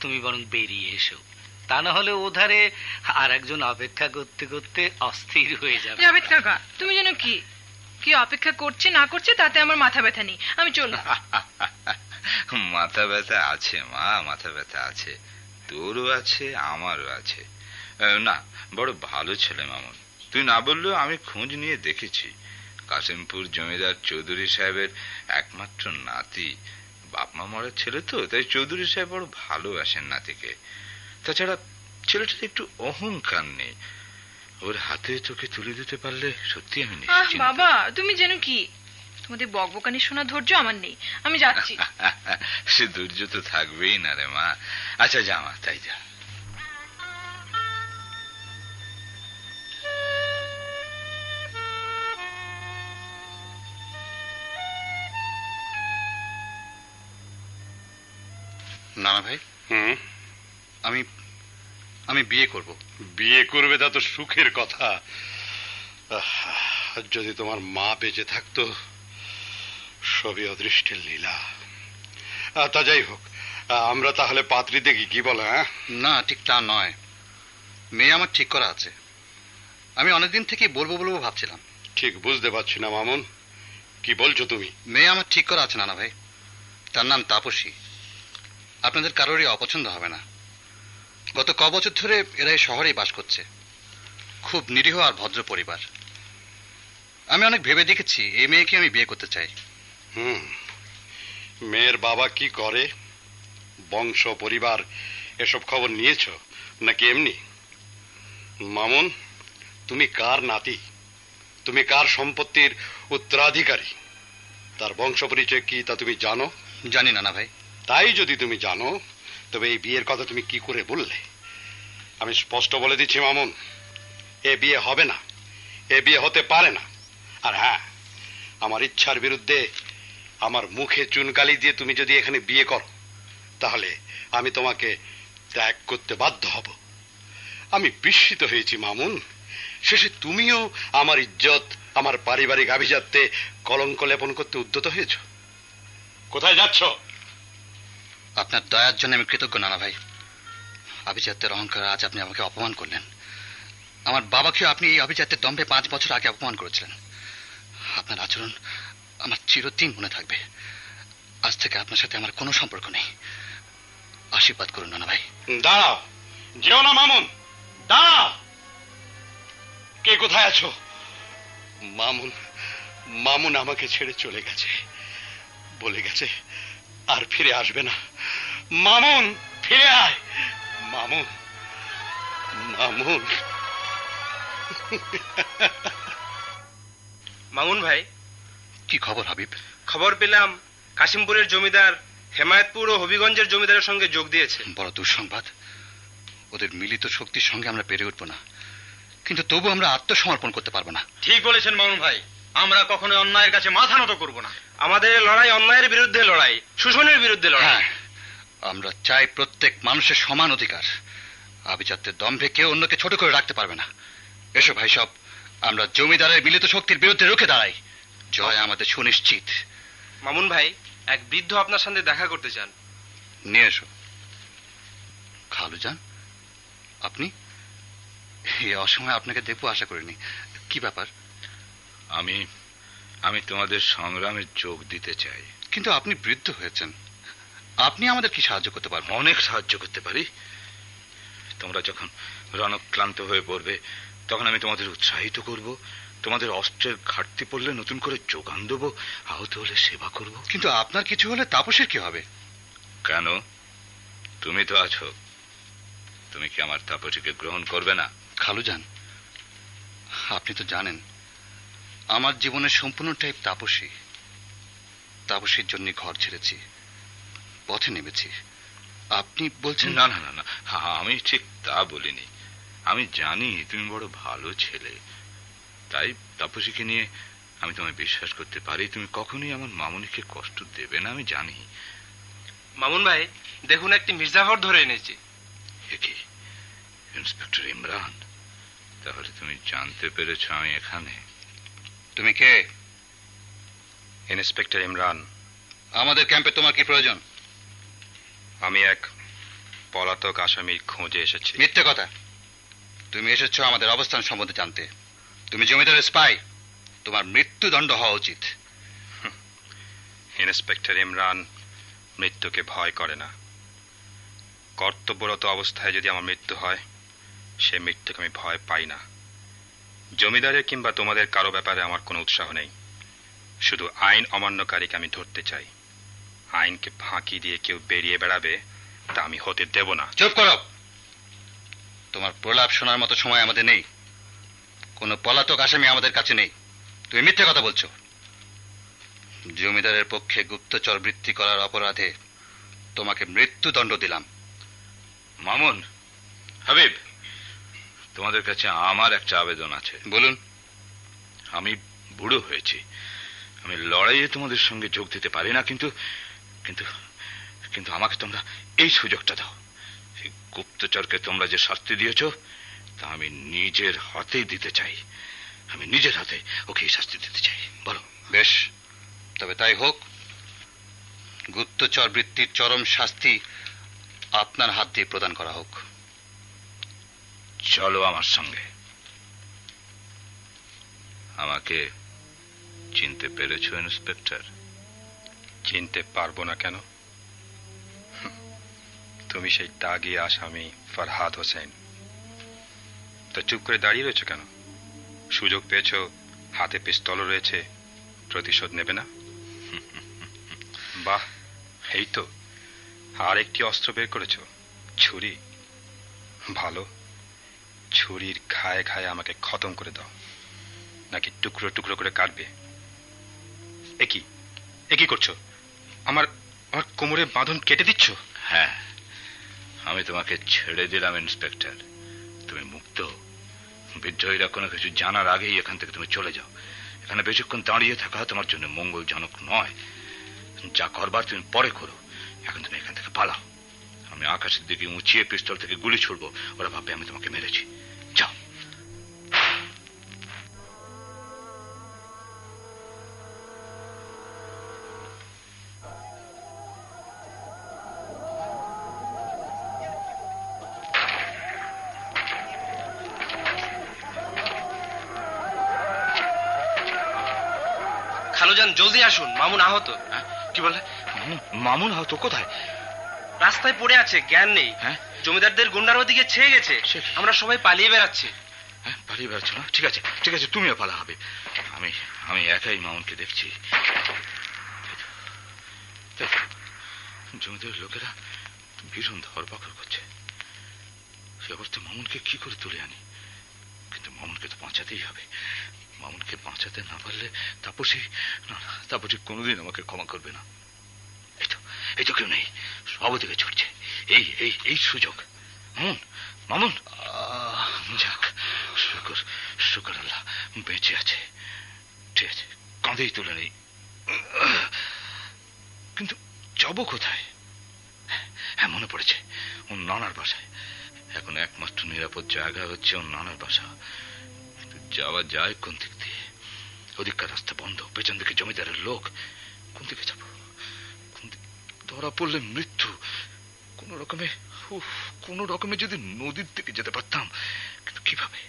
তুমি বরং বেরিয়ে এসো, তা না হলে ওধারে আর একজন অপেক্ষা করতে করতে অস্থির হয়ে যাবে। জাভেদ কাকা, তুমি যেন কি? কি অপেক্ষা করছে না করছে তাতে আমার মাথা ব্যথা নেই, আমি চললাম। মাথা ব্যথা আছে মা, মাথা ব্যথা আছে, তোরও আছে আমারও আছে। না, বড় ভালো ছেলে মামুন, তুই না বললেও আমি খোঁজ নিয়ে দেখেছি। কাশিমপুর জমিদার চৌধুরী সাহেবের একমাত্র নাতি, বাপমা মরার ছেলে তো, তাই চৌধুরী সাহেব বড় ভালোবাসেন নাতিকে। তাছাড়া ছেলেটার একটু অহংকার নেই, ওর হাতে চোখে তুলে দিতে পারলে সত্যি আমি নিশ্চিত। বাবা তুমি যেন কি, তোমাদের বকবকানি শোনা ধৈর্য আমার নেই, আমি যাচ্ছি। সে ধৈর্য তো থাকবেই না রে মা। আচ্ছা যা মা, তাই যা। নানা ভাই, আমি বিয়ে করব। বিয়ে করবে তা তো সুখের কথা। যদি তোমার মা বেঁচে থাকতো, সবই অদৃষ্টের লীলা। তা যাই হোক, আমরা তাহলে পাত্রী দেখি, কি বলে? না, ঠিক তা নয়, মেয়ে আমার ঠিক করা আছে। আমি অনেকদিন থেকেই বলবো বলবো ভাবছিলাম। ঠিক বুঝতে পারছি না মামুন, কি বলছো তুমি? মেয়ে আমার ঠিক করা আছে নানা ভাই, তার নাম তাপসী। আপনাদের কারোরই অপছন্দ হবে না। গত বছর ধরে এরা এই শহরেই বাস করছে, খুব নিরীহ আর ভদ্র পরিবার। আমি অনেক ভেবে দেখেছি এই মেয়েকে আমি বিয়ে করতে চাই। মেয়ের বাবা কি করে, বংশ পরিবার এসব খবর নিয়েছো নাকি এমনি? মামুন, তুমি কার নাতি, তুমি কার সম্পত্তির উত্তরাধিকারী, তার বংশ পরিচয় কি তা তুমি জানো? জানি নানা ভাই। তাই যদি তুমি জানো, তবে এই বিয়ের কথা তুমি কি করে বললে? আমি স্পষ্ট বলে দিচ্ছি মামুন, এ বিয়ে হবে না, এ বিয়ে হতে পারে না। আর হ্যাঁ, আমার ইচ্ছার বিরুদ্ধে আমার মুখে চুনকালি দিয়ে তুমি যদি এখানে বিয়ে করো, তাহলে আমি তোমাকে ত্যাগ করতে বাধ্য হব। আমি বিস্মিত হয়েছি মামুন, শেষে তুমিও আমার ইজ্জত, আমার পারিবারিক আভিজাত্যে কলঙ্ক লেপন করতে উদ্যত হয়েছ। কোথায় যাচ্ছ? আপনার দয়ার জন্য আমি কৃতজ্ঞ নানা ভাই। আভিজাত্যের অহংকার আজ আপনি আমাকে অপমান করলেন। আমার বাবাকেও আপনি এই আভিজাত্যের দম্ভে 5 বছর আগে অপমান করেছিলেন। আপনার আচরণ আমার চিরদিন মনে থাকবে। আজ থেকে আপনার সাথে আমার কোনো সম্পর্ক নেই। আশীর্বাদ করুন নানা ভাই। দাঁড়াও, যেও না মামুন, দাঁড়াও। কে কোথায় আছো? মামুন, মামুন আমাকে ছেড়ে চলে গেছে, বলে গেছে আর ফিরে আসবে না। মামুন, ফিরে আয় মামুন, মামুন। মামুন ভাই, কি খবর হাবিব? খবর পেলাম কাশিমপুরের জমিদার হেমায়তপুর ও হবিগঞ্জের জমিদারের সঙ্গে যোগ দিয়েছে। বড় দুঃসংবাদ। ওদের মিলিত শক্তির সঙ্গে আমরা পেরে উঠবো না, কিন্তু তবু আমরা আত্মসমর্পণ করতে পারবো না। ঠিক বলেছেন মামুন ভাই, আমরা কখনো অন্যায়ের কাছে মাথা নত করব না। আমাদের লড়াই অন্যায়ের বিরুদ্ধে লড়াই, শোষণের বিরুদ্ধে লড়াই। আমরা চাই প্রত্যেক মানুষের সমান অধিকার। আভিজাত্যের দম্ভে কেউ অন্যকে ছোট করে রাখতে পারবে না। এসো ভাই সব, আমরা জমিদারের মিলিত শক্তির বিরুদ্ধে রুখে দাঁড়াই। জয় আমাদের সুনিশ্চিত। মামুন ভাই, এক বৃদ্ধ আপনার সাথে দেখা করতে চান। নিয়ে এসো। খালুজান, আপনি? এই অসময়ে আপনাকে দেখবো আশা করিনি। কি ব্যাপার? আমি তোমাদের সংগ্রামে যোগ দিতে চাই। কিন্তু আপনি বৃদ্ধ হয়েছেন, আপনি আমাদের কি সাহায্য করতে পারবেন? অনেক সাহায্য করতে পারি। তোমরা যখন রণক্লান্ত হয়ে পড়বে, তখন আমি তোমাদের উৎসাহিত করব। তোমাদের অস্ত্রের ঘাটতি পড়লে নতুন করে যোগান দেবো, আহত হলে সেবা করব। কিন্তু আপনার কিছু হলে তাপসের কি হবে? কেন? তুমি তো আছো, তুমি কি আমার তাপসীকে গ্রহণ করবে না? খালুজান, আপনি তো জানেন আমার জীবনের সম্পূর্ণটাই তাপসী। তাপসীর জন্য ঘর ছেড়েছি, পথে নেমেছি। আপনি বলছেন? না না না না, আমি ঠিক তা বলিনি। আমি জানি তুমি বড় ভালো ছেলে, তাই তাপসীকে নিয়ে আমি তোমায় বিশ্বাস করতে পারি। তুমি কখনোই আমার মামুনিকে কষ্ট দেবে না, আমি জানি। মামুন ভাই, দেখুন একটি মির্জাফর ধরে এনেছি। কি ইন্সপেক্টর ইমরান? তাহলে তুমি জানতে পেরেছ আমি এখানে। তুমি কে? ইন্সপেক্টর ইমরান। আমাদের ক্যাম্পে তোমার কি প্রয়োজন? আমি এক পলাতক আসামির খোঁজে এসেছি। মিথ্যে কথা। তুমি এসেছো আমাদের অবস্থান সম্বন্ধে জানতে। তুমি জমিদারের স্পাই। তোমার মৃত্যুদণ্ড হওয়া উচিত। ইন্সপেক্টর ইমরান মৃত্যুকে ভয় করে না। কর্তব্যরত অবস্থায় যদি আমার মৃত্যু হয়, সে মৃত্যুকে আমি ভয় পাই না। জমিদারের কিংবা তোমাদের কারো ব্যাপারে আমার কোনো উৎসাহ নেই। শুধু আইন অমান্যকারীকে আমি ধরতে চাই। আইনকে ফাঁকি দিয়ে কেউ বেরিয়ে বেড়াবে তা আমি হতে দেব না। চুপ করো। তোমার প্রলাপ শোনার মতো সময় আমাদের নেই। কোনো পলাতক আসামি আমাদের কাছে নেই। তুমি মিথ্যে কথা বলছো। জমিদারের পক্ষে গুপ্তচর বৃত্তি করার অপরাধে তোমাকে মৃত্যুদণ্ড দিলাম। মামুন, হাবিব, তোমাদের কাছে আমার একটা আবেদন আছে। বলুন। আমি বুড়ো হয়েছি, আমি লড়াইয়ে তোমাদের সঙ্গে যোগ দিতে পারি না, কিন্তু কিন্তু কিন্তু আমাকে তোমরা এই সুযোগটা দাও। গুপ্তচরকে তোমরা যে শাস্তি দিয়েছ তা আমি নিজের হাতেই দিতে চাই। আমি নিজের হাতে ওকে এই শাস্তি দিতে চাই। বলো। বেশ, তবে তাই হোক। গুপ্তচর বৃত্তির চরম শাস্তি আপনার হাত দিয়ে প্রদান করা হোক। চলো আমার সঙ্গে। আমাকে চিনতে পেরেছো ইন্সপেক্টর? চিনতে পারবো না কেন? তুমি সেই দাগি আসামি ফরহাদ হোসেন। তো চুপ করে দাঁড়িয়ে রয়েছে কেন? সুযোগ পেয়েছো, হাতে পিস্তলও রয়েছে, প্রতিশোধ নেবে না? বাহ, এই তো আর একটি অস্ত্র বের করেছো, ছুরি। ভালো, ছুরির ঘায়ে ঘায়ে আমাকে খতম করে দাও, নাকি টুকরো টুকরো করে কাটবে? একই করছো? আমার আমার কোমরে বাঁধন কেটে দিচ্ছ? হ্যাঁ, আমি তোমাকে ছেড়ে দিলাম ইন্সপেক্টর। তুমি মুক্ত। বিদ্রোহীরা কোনো কিছু জানার আগেই এখান থেকে তুমি চলে যাও। এখানে বেশিক্ষণ দাঁড়িয়ে থাকা তোমার জন্য মঙ্গলজনক নয়। যা করবার তুমি পরে করো, এখন তুমি এখান থেকে পালাও। আমি আকাশের দিকে উঁচিয়ে পিস্তল থেকে গুলি ছুড়বো, ওরা ভাববে আমি তোমাকে মেরেছি। যাও। খালুজান, জলদি আসুন, মামুন আহত। কি বলে? মামুন আহত? কোথায়? রাস্তায় পড়ে আছে, জ্ঞান নেই। জমিদারদের গুন্ডার ওদিকে ছেয়ে গেছে। আমরা সবাই পালিয়ে বেড়াচ্ছি। পালিয়ে বেড়াচ্ছ না? ঠিক আছে ঠিক আছে, তুমিও পালা হবে। আমি আমি একাই মামুনকে দেখছি। জমিদারের লোকেরা ভীষণ ধরপাকড় করছে। সে অবস্থায় মামুনকে কি করে তুলে আনি? কিন্তু মামুনকে তো বাঁচাতেই হবে। মামুনকে বাঁচাতে না পারলে তাপসী কোনোদিন আমাকে ক্ষমা করবে না। এই তো কেউ নেই, সব দিকে ছুটছে। এই এই এই সুযোগ। মামুন, মামুন, যাক, শুকর শুকর আল্লাহ বেঁচে আছে। ঠিক আছে, কাঁধেই তুলে নেই। কিন্তু যাবো কোথায়? হ্যাঁ, মনে পড়েছে, ওর নানার বাসায়। এখন একমাত্র নিরাপদ জায়গা হচ্ছে ওর নানার বাসা। কিন্তু যাওয়া যায় কোন দিক দিয়ে? ওদিককার রাস্তা বন্ধ, পেছন দিকে জমিদারের লোক। কোন দিকে যাবো? ধরা পড়লে মৃত্যু। কোন রকমে যদি নদীর দিকে যেতে পারতাম, কিন্তু কিভাবে?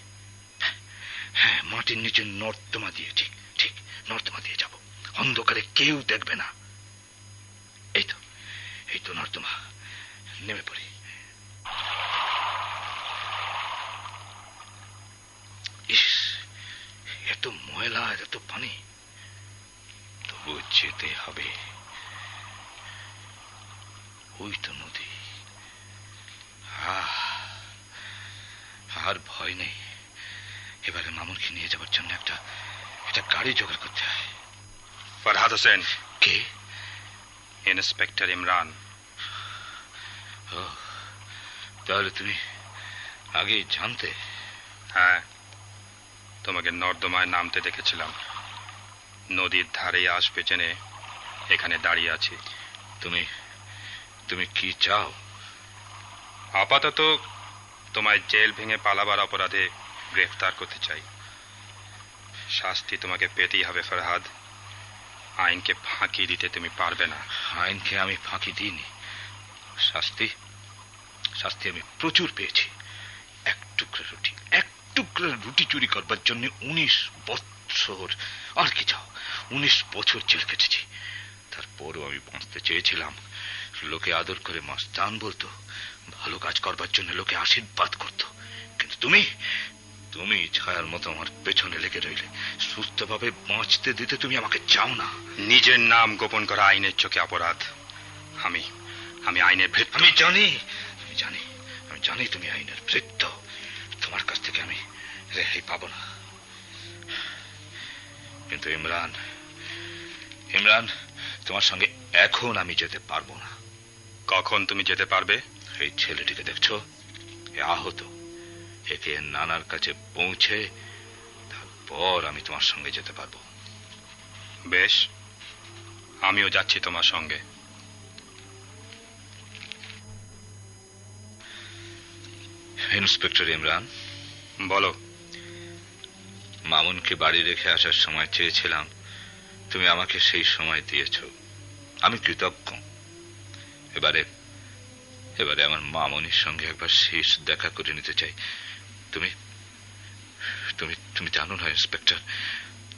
হ্যাঁ, মাটির নিচে নর্দমা দিয়ে, ঠিক ঠিক নর্দমা দিয়ে যাব। অন্ধকারে কেউ দেখবে না। এই তো নর্দমা। নেমে পড়ি। ইস, এত ময়লা, এত পানি, তবু যেতে হবে। ওই তো নদী। আর ভয় নেই। এবারে মামুনকে নিয়ে যাবার জন্য একটা গাড়ি জোগাড় করতে হয়। ফরহাদ হোসেন। কে? ইন্সপেক্টর ইমরান। ও, তাহলে তুমি আগে জানতে? হ্যাঁ, তোমাকে নর্দমায় নামতে দেখেছিলাম। নদীর ধারে আসবে জেনে এখানে দাঁড়িয়ে আছি। তুমি কি চাও? আপাতত তোমায় জেল ভেঙে পালাবার অপরাধে গ্রেফতার করতে চাই। শাস্তি তোমাকে পেতেই হবে ফরহাদ। আইনকে ফাঁকি দিতে তুমি পারবে না। আইনকে আমি ফাঁকি দিইনি। শাস্তি আমি প্রচুর পেয়েছি। এক টুকরা রুটি চুরি করবার জন্য 19 বস্তা বৎসর, আর কি চাও? 19 বছর জেল কেটেছি। তারপরও আমি বাঁচতে চেয়েছিলাম। লোকে আদর করে মাস্তান বলতো, ভালো কাজ করবার জন্য লোকে আশীর্বাদ করত। কিন্তু তুমি তুমি ছায়ার মতো আমার পেছনে লেগে রইলে। সুস্থভাবে বাঁচতে দিতে তুমি আমাকে চাও না। নিজের নাম গোপন করা আইনের চোখে অপরাধ। আমি আমি আইনের ভৃত্য। আমি জানি আমি জানি তুমি আইনের ভৃত্য। তোমার কাছ থেকে আমি রেহাই পাবো না। কিন্তু ইমরান, তোমার সঙ্গে এখন আমি যেতে পারবো না। কখন তুমি যেতে পারবে? এই ছেলেটিকে দেখছো, এ আহত, একে নানার কাছে পৌঁছে তারপর আমি তোমার সঙ্গে যেতে পারবো। বেশ, আমিও যাচ্ছি তোমার সঙ্গে। ইন্সপেক্টর ইমরান, বলো। মামুনকে বাড়ি রেখে আসার সময় চেয়েছিলাম, তুমি আমাকে সেই সময় দিয়েছ। আমি কৃতজ্ঞ। এবারে আমার মামুনির সঙ্গে একবার শেষ দেখা করে নিতে চাই। তুমি তুমি তুমি জানো না ইন্সপেক্টর,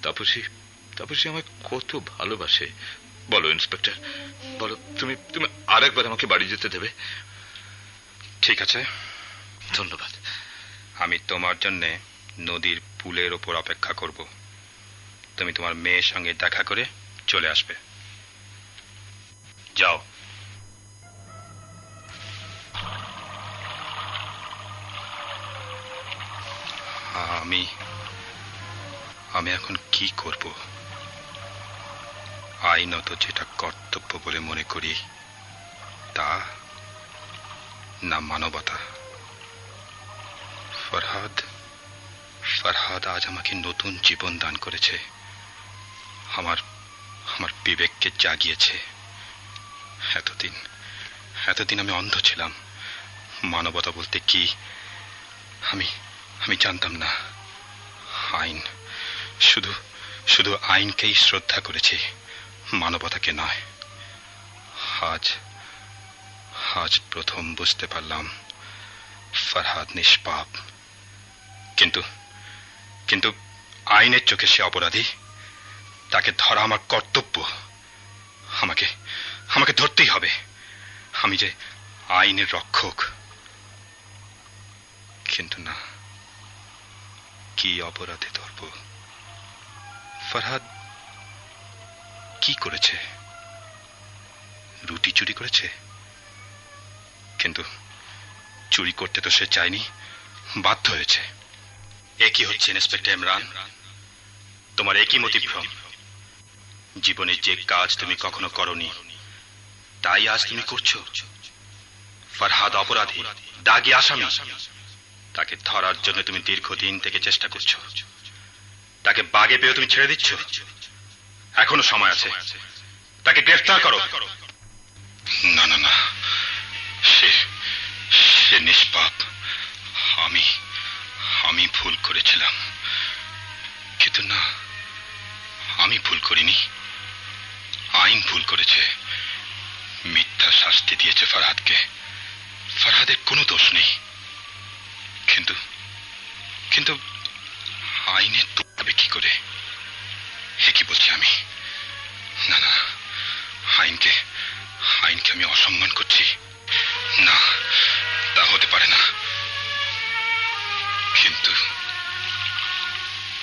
তাপসী আমায় কত ভালোবাসে। বলো ইন্সপেক্টর, বলো, তুমি তুমি আরেকবার আমাকে বাড়ি যেতে দেবে? ঠিক আছে, ধন্যবাদ। আমি তোমার জন্য নদীর পুলের ওপর অপেক্ষা করব। তুমি তোমার মেয়ের সঙ্গে দেখা করে চলে আসবে। যাও। আমি এখন কি করব? আইনত যেটা কর্তব্য বলে মনে করি তা না মানবতা। ফরহাদ আজ আমাকে নতুন জীবন দান করেছে, আমার বিবেককে জাগিয়েছে। এতদিন আমি অন্ধ ছিলাম। মানবতা বলতে কি আমি জানতাম না। আইন, শুধু আইনকেই শ্রদ্ধা করেছি, মানবতাকে নয়। আজ প্রথম বুঝতে পারলাম ফরহাদ নিষ্পাপ। কিন্তু আইনের চোখে সে অপরাধী। তাকে ধরা আমার কর্তব্য। আমাকে ধরতেই হবে। আমি যে আইনের রক্ষক। কিন্তু না, কি অপরাধে ধরব? ফরহাদ কি করেছে? রুটি চুরি করেছে? কিন্তু চুরি করতে তো সে চায়নি, বাধ্য হয়েছে। একই হচ্ছে ইন্সপেক্টর ইমরান, তোমার একই মতিভ্রম। জীবনে যে কাজ তুমি কখনো করনি তাই আজ তুমি করছো। ফরহাদ অপরাধী, দাগী আসামি। তাকে ধরার জন্য তুমি দীর্ঘদিন থেকে চেষ্টা করছো। তাকে বাগে পেয়ে তুমি ছেড়ে দিচ্ছ। এখনো সময় আছে, তাকে গ্রেফতার করো। না, সে নিষ্পাপ। আমি ভুল করেছিলাম। কিন্তু না, আমি ভুল করিনি, আইন ভুল করেছে। মিথ্যা শাস্তি দিয়েছে ফরহাদকে। ফরহাদের কোনো দোষ নেই। কিন্তু আইনে তবে কি করে? এ কি বলছি আমি? না, আইনকে আমি অসম্মান করছি। না, তা হতে পারে না।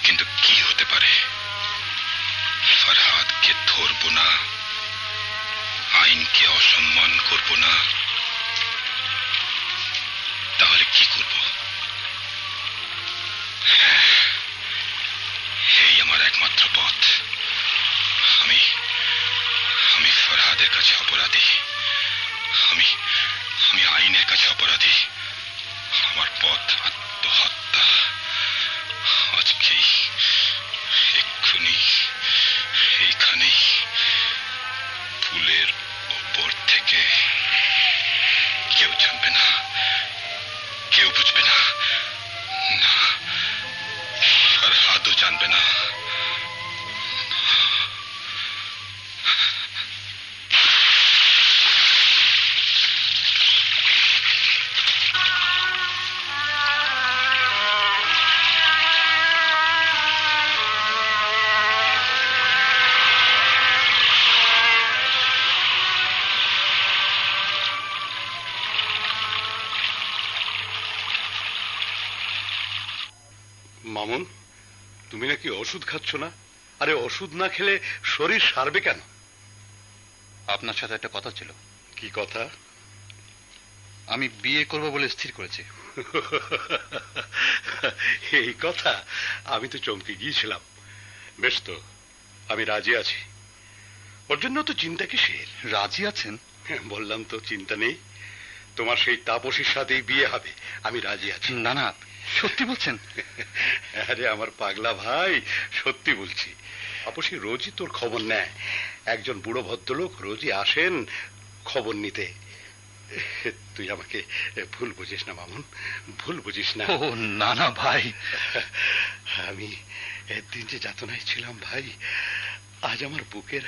কিন্তু কি হতে পারে? ফরহাদকে ধরবো না, আইনকে অসম্মান করব না, তাহলে কি করব? এই আমার একমাত্র পথ। আমি ফরহাদের কাছে অপরাধী। আমি আইনের কাছে অপরাধী। আমার পথ আত্মহত্যা। আজকেই, এক্ষুনি, এইখানেই, পুলের ওপর থেকে। কেউ জানবে না, কেউ বুঝবে না, ফরহাদও জানবে না। মামুন, তুমি নাকি ওষুধ খাচ্ছ না? আরে ওষুধ না খেলে শরীর সারবে কেন? আপনার সাথে একটা কথা ছিল। কি কথা? আমি বিয়ে করব বলে স্থির করেছি। এই কথা? আমি তো চমকে গিয়েছিলাম। বেশ তো, আমি রাজি আছি। ওর জন্য তো চিন্তা কিসের? রাজি আছেন? বললাম তো চিন্তা নেই। তোমার সেই তাপসীর সাথেই বিয়ে হবে, আমি রাজি আছি। না না, সত্যি বলছেন? আরে আমার পাগলা ভাই, সত্যি বলছি। তাপসী রোজই তোর খবর নেয়। একজন বুড়ো ভদ্রলোক রোজই আসেন খবর নিতে। তুই আমাকে ভুল বুঝিস না মামুন, ভুল বুঝিস না। ও না না ভাই, আমি একদিন যে যাতনায় ছিলাম ভাই, আজ আমার বুকের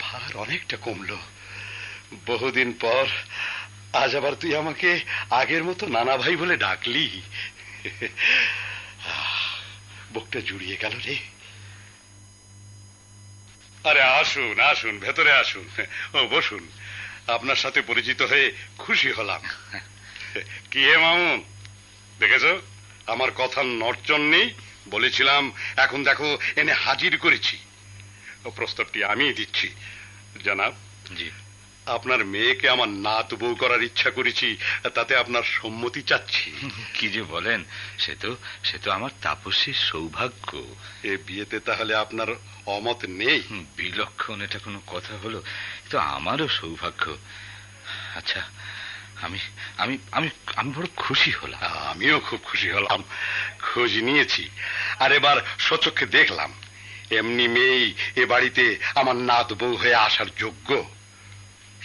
ভার অনেকটা কমলো। বহুদিন পর আজ আবার তুই আমাকে আগের মতো নানা ভাই বলে ডাকলি। বুকটা জুড়িয়ে গেল রে। আরে আসুন আসুন, ভেতরে আসুন। ও বসুন, আপনার সাথে পরিচিত হয়ে খুশি হলাম। কি হে মামুন, দেখেছ আমার কথার নড়চড় নেই? বলেছিলাম, এখন দেখো এনে হাজির করেছি। প্রস্তাবটি আমি দিচ্ছি জনাব। জি, আপনার মেয়েকে আমার নাত বউ করার ইচ্ছা করেছি, তাতে আপনার সম্মতি চাচ্ছি। কি যে বলেন, সে তো আমার তাপসীর সৌভাগ্য। এ বিয়েতে তাহলে আপনার অমত নেই? বিলক্ষণ, এটা কোনো কথা হলো? তো আমারও সৌভাগ্য। আচ্ছা, আমি আমি আমি আমি বড় খুশি হলাম। আমিও খুব খুশি হলাম। খোঁজ নিয়েছি, আর এবার সচক্ষে দেখলাম এমনি মেয়েই এ বাড়িতে আমার নাত বউ হয়ে আসার যোগ্য।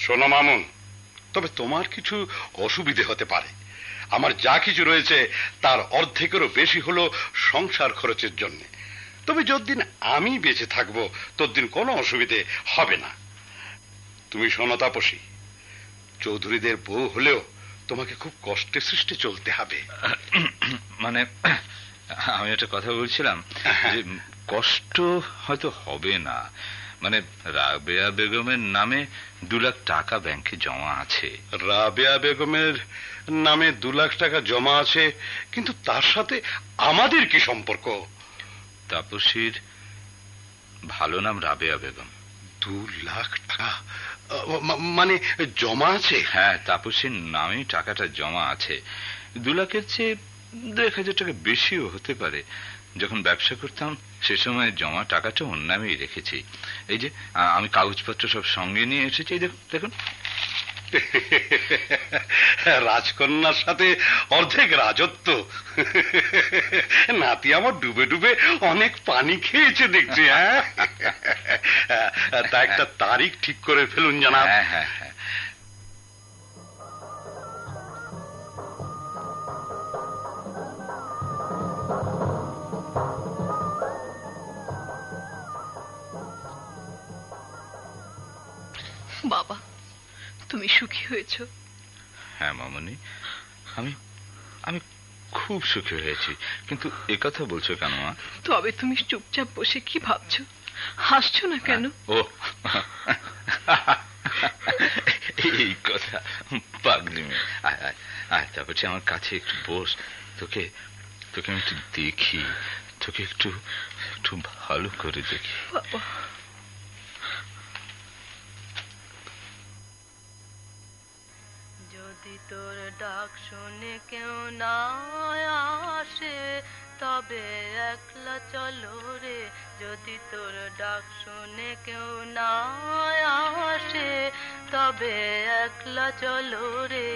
শোনো মামুন, তবে তোমার কিছু অসুবিধে হতে পারে। আমার যা কিছু রয়েছে তার অর্ধেকেরও বেশি হলো সংসার খরচের জন্য। তবে যতদিন আমি বেঁচে থাকবো ততদিন কোনো অসুবিধে হবে না। তুমি শোনো তাপসী, চৌধুরীদের বউ হলেও তোমাকে খুব কষ্টে সৃষ্টে চলতে হবে। মানে আমি একটা কথা বলছিলাম যে কষ্ট হয়তো হবে না। মানে রাবেয়া বেগমের নামে 2 লাখ টাকা ব্যাংকে জমা আছে। রাবেয়া বেগমের নামে 2 লাখ টাকা জমা আছে, কিন্তু তার সাথে আমাদের কি সম্পর্ক? তাপসীর ভালো নাম রাবেয়া বেগম। 2 লাখ টাকা মানে জমা আছে? হ্যাঁ, তাপসীর নামে টাকাটা জমা আছে। 2 লাখের চেয়ে 1,000 টাকা বেশিও হতে পারে। যখন ব্যবসা করতাম সে সময় জমা টাকাটা ওর নামেই রেখেছি। এই যে আমি কাগজপত্র সব সঙ্গে নিয়ে এসেছি, দেখুন। রাজকন্যার সাথে অর্ধেক রাজত্ব। নাতি আমার ডুবে ডুবে অনেক পানি খেয়েছে দেখছি। হ্যাঁ, তা একটা তারিখ ঠিক করে ফেলুন জানাব। হ্যাঁ হ্যাঁ হ্যাঁ। বাবা, তুমি সুখী হয়েছো? হ্যাঁ মামনি, আমি আমি খুব সুখী হয়েছি। কিন্তু এ কথা বলছো কেন মা? তবে তুমি চুপচাপ বসে কি ভাবছো? হাসছো না কেন? ও এই কথা, পাগলি মেয়ে। আয় আয় আয়, তারপর আমার কাছে একটু বস। তোকে আমি একটু দেখি, তোকে একটু ভালো করে দেখি। বাবা, যদি তোর ডাক শুনে কেউ না আসে তবে একলা চলো রে। যদি তোর ডাক শুনে কেউ না আসে তবে একলা চলো রে।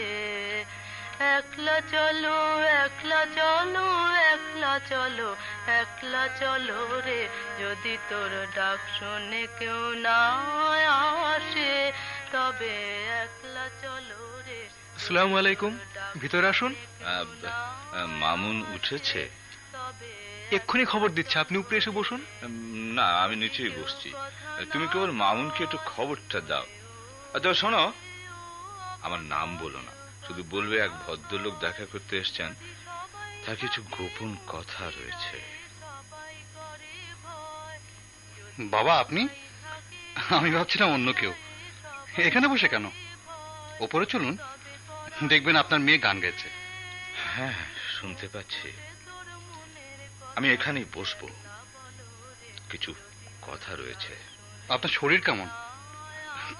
একলা চলো, একলা চলো, একলা চলো, একলা চলো রে। যদি তোর ডাক শুনে কেউ না আসে তবে একলা চলো রে। আসসালামু আলাইকুম, ভিতরে আসুন। মামুন উঠেছে? এক্ষুনি খবর দিচ্ছে, আপনি উপরে এসে বসুন। না, আমি নিচেই বসছি। তুমি কেবল মামুনকে একটু খবরটা দাও। আচ্ছা শোনো, আমার নাম বলো না, শুধু বলবে এক ভদ্রলোক দেখা করতে এসছেন, তার কিছু গোপন কথা রয়েছে। বাবা আপনি? আমি ভাবছিলাম অন্য কেউ। এখানে বসে কেন? ওপরে চলুন, দেখবেন আপনার মেয়ে গান গাইছে। হ্যাঁ, শুনতে পাচ্ছি। আমি এখানেই বসবো। কিছু কথা রয়েছে। আপনার শরীর কেমন?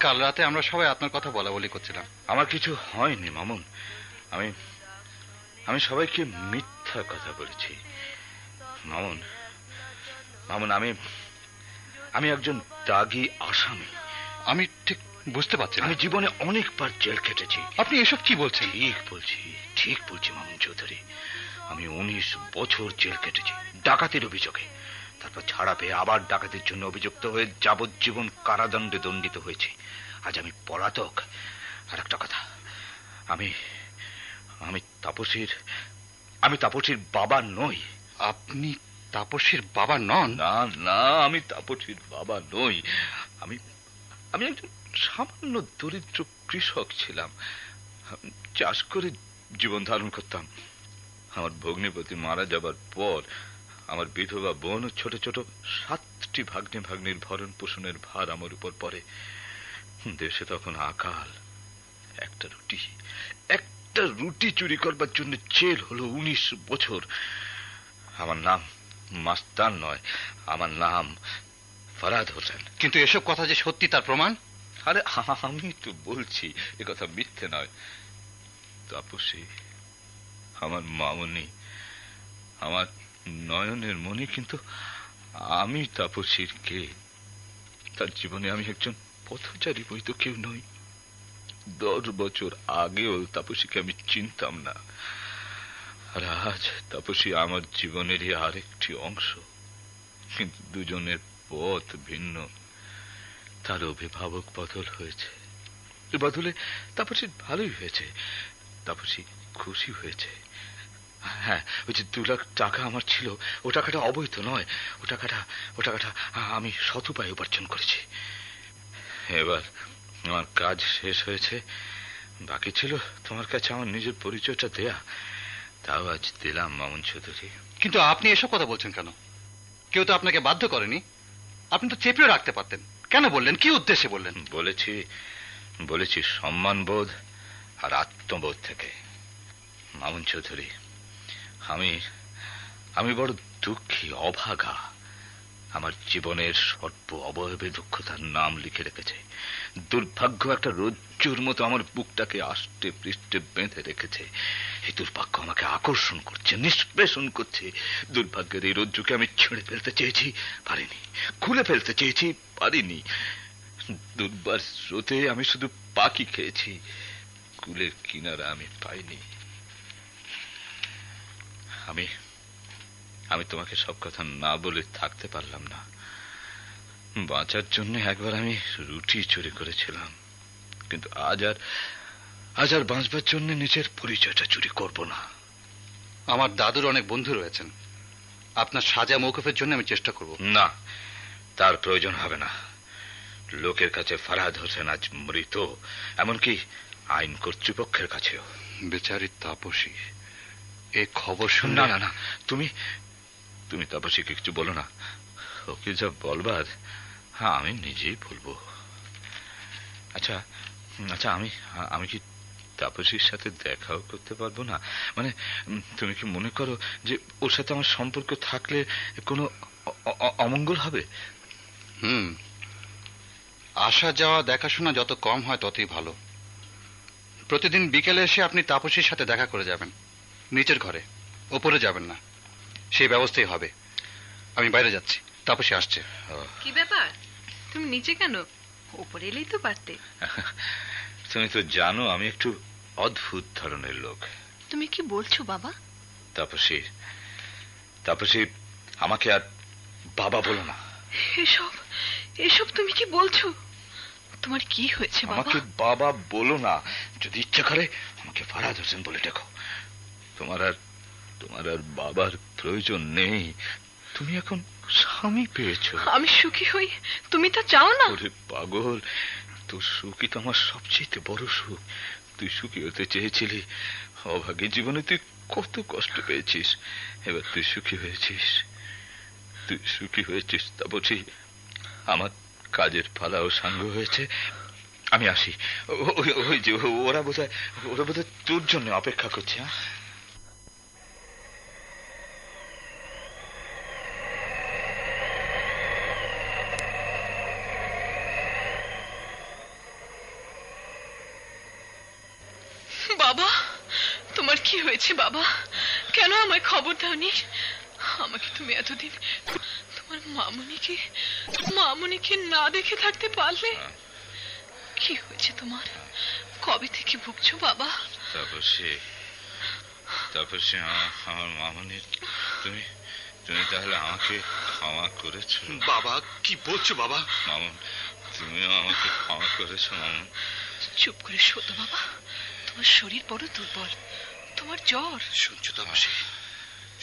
কাল রাতে আমরা সবাই আপনার কথা বলা বলি করছিলাম। আমার কিছু হয়নি মামুন। আমি সবাইকে মিথ্যা কথা বলেছি মামুন। আমি একজন দাগী আসামি। আমি ঠিক বুঝতে পারছি। আমি জীবনে অনেকবার জেল খেটেছি। আপনি এসব কি বলছেন? ঠিক বলছি মামুন চৌধুরী। আমি 19 বছর জেল কেটেছি ডাকাতির অভিযোগে। তারপর ছাড়া পেয়ে আবার ডাকাতির জন্য অভিযুক্ত হয়ে যাবজ্জীবন কারাদণ্ডে দণ্ডিত হয়েছি। আজ আমি পলাতক। আর একটা কথা, আমি তাপসীর বাবা নই। আপনি তাপসীর বাবা নন? না, আমি তাপসীর বাবা নই। আমি একজন সামান্য দরিদ্র কৃষক ছিলাম। চাষ করে জীবন ধারণ করতাম। আমার ভগ্নিপতি মারা যাবার পর আমার বিধবা বোন ও ছোট ছোট 7টি ভাগ্নির ভরণ পোষণের ভার আমার উপর পড়ে। দেশে তখন আকাল। একটা রুটি চুরি করবার জন্য জেল হলো 19 বছর। আমার নাম মাস্তান নয়, আমার নাম ফরহাদ হোসেন। কিন্তু এসব কথা যে সত্যি তার প্রমাণ? আরে আমি তো বলছি এ কথা মিথ্যে নয়। তাপসী আমার মামনি, আমার নয়নের মনি। কিন্তু আমি তাপসীর কে? তার জীবনে আমি একজন পথচারী, বই তো কেউ নই। 10 বছর আগেও তাপসীকে আমি চিনতাম না। আর আজ তাপসী আমার জীবনেরই আরেকটি অংশ। কিন্তু দুজনের পথ ভিন্ন। তার অভিভাবক বদল হয়েছে। এ বদলে তাপসীর ভালোই হয়েছে। তাপসী খুশি হয়েছে। হ্যাঁ, ওই যে 2 লাখ টাকা আমার ছিল, ও টাকাটা অবৈধ নয়। ও টাকাটা আমি সৎ উপায়ে উপার্জন করেছি। এবার আমার কাজ শেষ হয়েছে। বাকি ছিল তোমার কাছে আমার নিজের পরিচয়টা দেয়া। তাও আজ দিলাম মামুন চৌধুরী। কিন্তু আপনি এসব কথা বলছেন কেন? কেউ তো আপনাকে বাধ্য করেনি। আপনি তো চেপেও রাখতে পারতেন। কেন বললেন? কি উদ্দেশ্যে বললেন? বলেছি সম্মানবোধ আর আত্মবোধ থেকে। মামুন চৌধুরী, আমি বড় দুঃখী, অভাগা। আমার জীবনের সর্ব অবয়বে দুঃখ তার নাম লিখে রেখেছে। দুর্ভাগ্য একটা রজ্জুর মতো আমার বুকটাকে আষ্টে পৃষ্ঠে বেঁধে রেখেছে। এই দুর্ভাগ্য আমাকে আকর্ষণ করছে, নিষ্পেষণ করছে। দুর্ভাগ্যের এই রজ্জুকে আমি ছেড়ে ফেলতে চেয়েছি, পারিনি। খুলে ফেলতে চেয়েছি, পারিনি। দুর্বার স্রোতে আমি শুধু পাখি খেয়েছি, কুলের কিনারা আমি পাইনি। আমি তোমাকে সব কথা না বলে থাকতে পারলাম না। বাঁচার জন্য একবার আমি রুটি চুরি করেছিলাম, কিন্তু আজ আর বাঁচবার জন্য নিজের পরিচয়টা চুরি করব না। আমার দাদুর অনেক বন্ধু রয়েছেন। আপনার সাজা মৌকুফের জন্য আমি চেষ্টা করব। না, তার প্রয়োজন হবে না। লোকের কাছে ফরহাদ হোসেন আজ মৃত, এমনকি আইন কর্তৃপক্ষের কাছেও। বেচারি তাপসী এই খবর শুন। না, তুমি তাপসীকে কিছু বলো না। ওকে যা বলবার আমি নিজেই বলবো। আচ্ছা, আমি কি তাপসীর সাথে দেখাও করতে পারবো না? মানে তুমি কি মনে করো যে ওর সাথে আমার সম্পর্ক থাকলে কোনো অমঙ্গল হবে? আসা যাওয়া দেখাশোনা যত কম হয় ততই ভালো। প্রতিদিন বিকেলে এসে আপনি তাপসীর সাথে দেখা করে যাবেন। নিচের ঘরে, ওপরে যাবেন না। সেই ব্যবস্থাই হবে। আমি বাইরে যাচ্ছি, তাপসী আসছে। কি ব্যাপার, তুমি নিচে কেন? ওপরে এলেই তো পারতে। তুমি তো জানো আমি একটু অদ্ভুত ধরনের লোক। তুমি কি বলছো বাবা? তাপসী আমাকে আর বাবা বলো না। এসব তুমি কি বলছো? তোমার কি হয়েছে বাবা? আমাকে বাবা বলো না। যদি ইচ্ছা করে আমাকে ফরহাদ হোসেন বলে দেখো। তোমার আর বাবার প্রয়োজন নেই। তুমি এখন স্বামী পেয়েছো। আমি সুখী হই, তুমি তা চাও না? ওরে পাগল, তোর সুখই তো আমার সবচেয়ে বড় সুখ। তুই সুখী হতে চেয়েছিলি। অভাগী জীবনে তুই কত কষ্ট পেয়েছিস। এবার তুই সুখী হয়েছিস। তাপসী, আমার কাজের পালাও সাঙ্গ হয়েছে। আমি আসি। ওই যে ওরা বোধহয় তোর জন্য অপেক্ষা করছে। কি ব্যাপার, তুমি নিচে কেন? ওপরে এলেই তো পারতে। তুমি তো জানো আমি একটু অদ্ভুত ধরনের লোক। তুমি কি বলছো বাবা? তাপসী আমাকে আর বাবা বলো না। ওরা বোধহয় তোর জন্য অপেক্ষা করছে। হয়েছে বাবা? কেন আমায় খবর দাওনি? আমাকে তুমি এতদিন তোমার মামুনিকে না দেখে থাকতে পারলে? কি হয়েছে তোমার? কবে থেকে ভুগছো বাবা? তাপসী আমার মামুনির তুমি তাহলে আমাকে ক্ষমা করেছো? বাবা কি বলছো বাবা? মামুন, তুমিও আমাকে ক্ষমা করেছো মামুন? চুপ করে শোতো বাবা, তোমার শরীর বড় দুর্বল, তোমার জ্বর। শুনছো তাপসী,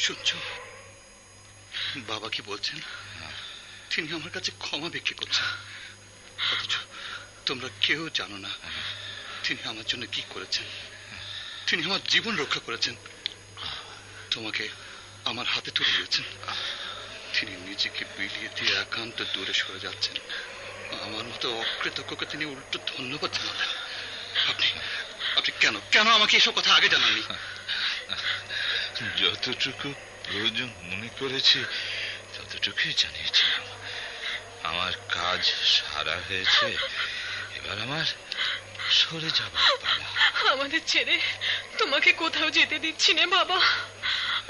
শুনছো বাবা কি বলছেন? তিনি আমার কাছে ক্ষমা বিক্রি করছেন, অথচ তোমরা কেউ জানো না তিনি আমার জন্য কি করেছেন। তিনি আমার জীবন রক্ষা করেছেন, তোমাকে আমার হাতে তুলে দিয়েছেন। তিনি নিজেকে বিলিয়ে দিয়ে একান্ত দূরে সরে যাচ্ছেন। আমার মতো অকৃতজ্ঞকে তিনি উল্টো ধন্যবাদ জানালেন। আপনি কেন আমাকে এসব কথা আগে জানাননি? যতটুকু প্রয়োজন মনে করেছি ততটুকুই জানিয়েছিলাম। আমার কাজ সারা হয়েছে, এবার আমার সরে যাবার পালা। আমাদের ছেড়ে তোমাকে কোথাও যেতে দিচ্ছি না বাবা,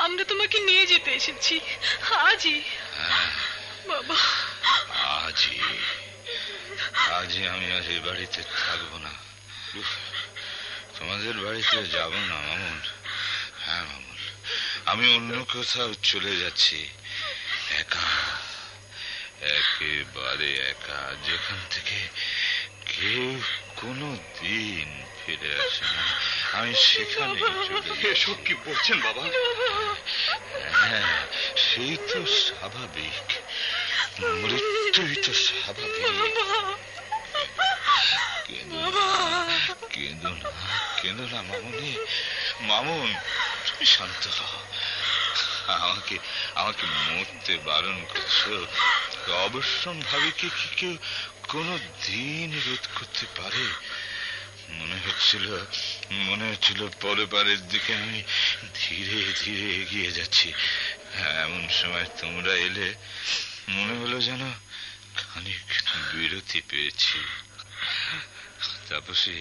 আমরা তোমাকে নিয়ে যেতে এসেছি আজই। বাবা আজই আমি আর এই বাড়িতে থাকবো না, তোমাদের বাড়িতে যাব না মামুন। হ্যাঁ মামুন, আমি অন্য কোথাও চলে যাচ্ছি, একা, একেবারে একা, যেখান থেকে কেউ কোনো দিন ফিরে আসে না। আমি সেখানে এসব কি বলছেন বাবা? হ্যাঁ, সেই তো স্বাভাবিক, মৃত্যুই তো স্বাভাবিক। কেঁদো না মামুনি। মামুন, তুমি শান্ত হও। আমাকে মরতে বারণ করছো? অবশ্যম্ভাবী কি কেউ কোনো দিন রোধ করতে পারে? মনে হচ্ছিল পরপারের দিকে আমি ধীরে ধীরে এগিয়ে যাচ্ছি। এমন সময় তোমরা এলে, মনে হলো যেন খানিক বিরতি পেয়েছি। তাপসী,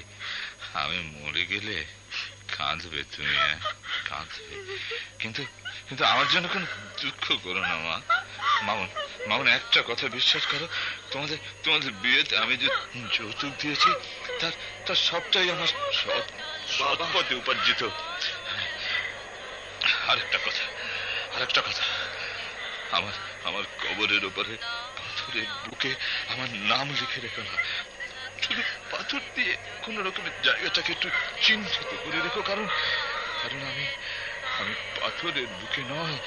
আমি মরে গেলে কাঁদবে তুমি, কাঁদবে, কিন্তু আমার জন্য কোনো দুঃখ করো না মা। মামুন, একটা কথা বিশ্বাস করো, তোমাদের বিয়েতে আমি যে যৌতুক দিয়েছি তার সবটাই আমার সৎ পথে উপার্জিত। আরেকটা কথা, আমার কবরের উপরে পাথরের বুকে আমার নাম লিখে রেখো না, শুধু পাথর দিয়ে কোন রকমের জায়গাটাকে একটু চিহ্নিত করে রেখো, কারণ আমি পাথরের বুকে নয়,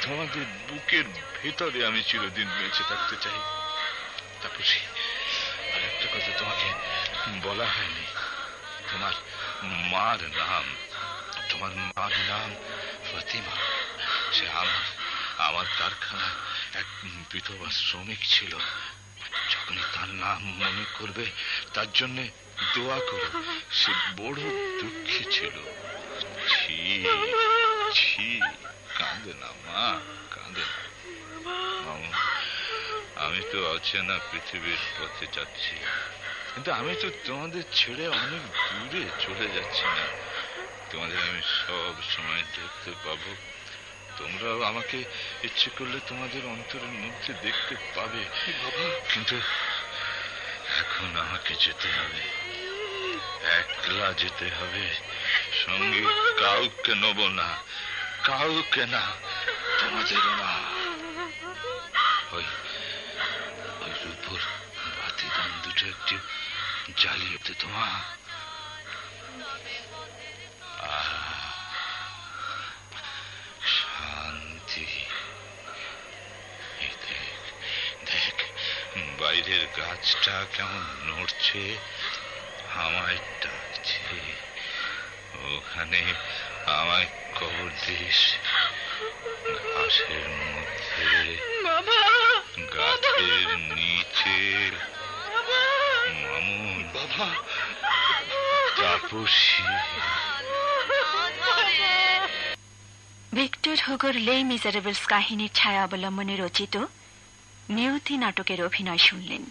তোমাদের বুকের ভেতরে আমি চিরদিন বেঁচে থাকতে চাই। তাপসী, আর একটা কথা তোমাকে বলা হয়নি, তোমার মার নাম ফাতিমা। সে আমার কারখানা এক বিধবা শ্রমিক ছিল। যখনই তার নাম মনে করবে তার জন্য দোয়া করো, সে বড় দুঃখী ছিল। কাঁদে না মা, কাঁদে না। আমি তো অচেনা পৃথিবীর পথে যাচ্ছি, কিন্তু আমি তো তোমাদের ছেড়ে অনেক দূরে চলে যাচ্ছি না। তোমাদের আমি সব সময় দেখতে পাবো, তোমরাও আমাকে ইচ্ছে করলে তোমাদের অন্তরের মধ্যে দেখতে পাবে। কিন্তু এখন আমাকে যেতে হবে, একলা যেতে হবে, সঙ্গে কাউকে নেব না, কাউকে না, তোমাদেরও না। ওই রূপোর বাতিদান দুটো একটু জ্বালিয়ে দে তোমা। শান্তি। দেখ বাইরের গাছটা কেমন নড়ছে, আমায় ডাকছে। ওখানে আমায় কবর দিস, ঘাসের মধ্যে, গাছের নিচে। মামুন, বাবা, তাপসী। ভিক্টর হুগোর লে মিজারেবলস কাহিনীর ছায়া অবলম্বনে রচিত নিয়তি নাটকের অভিনয় শুনলেন।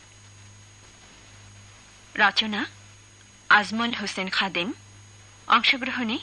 রচনা আজমল হোসেন খাদেম, অংশগ্রহণে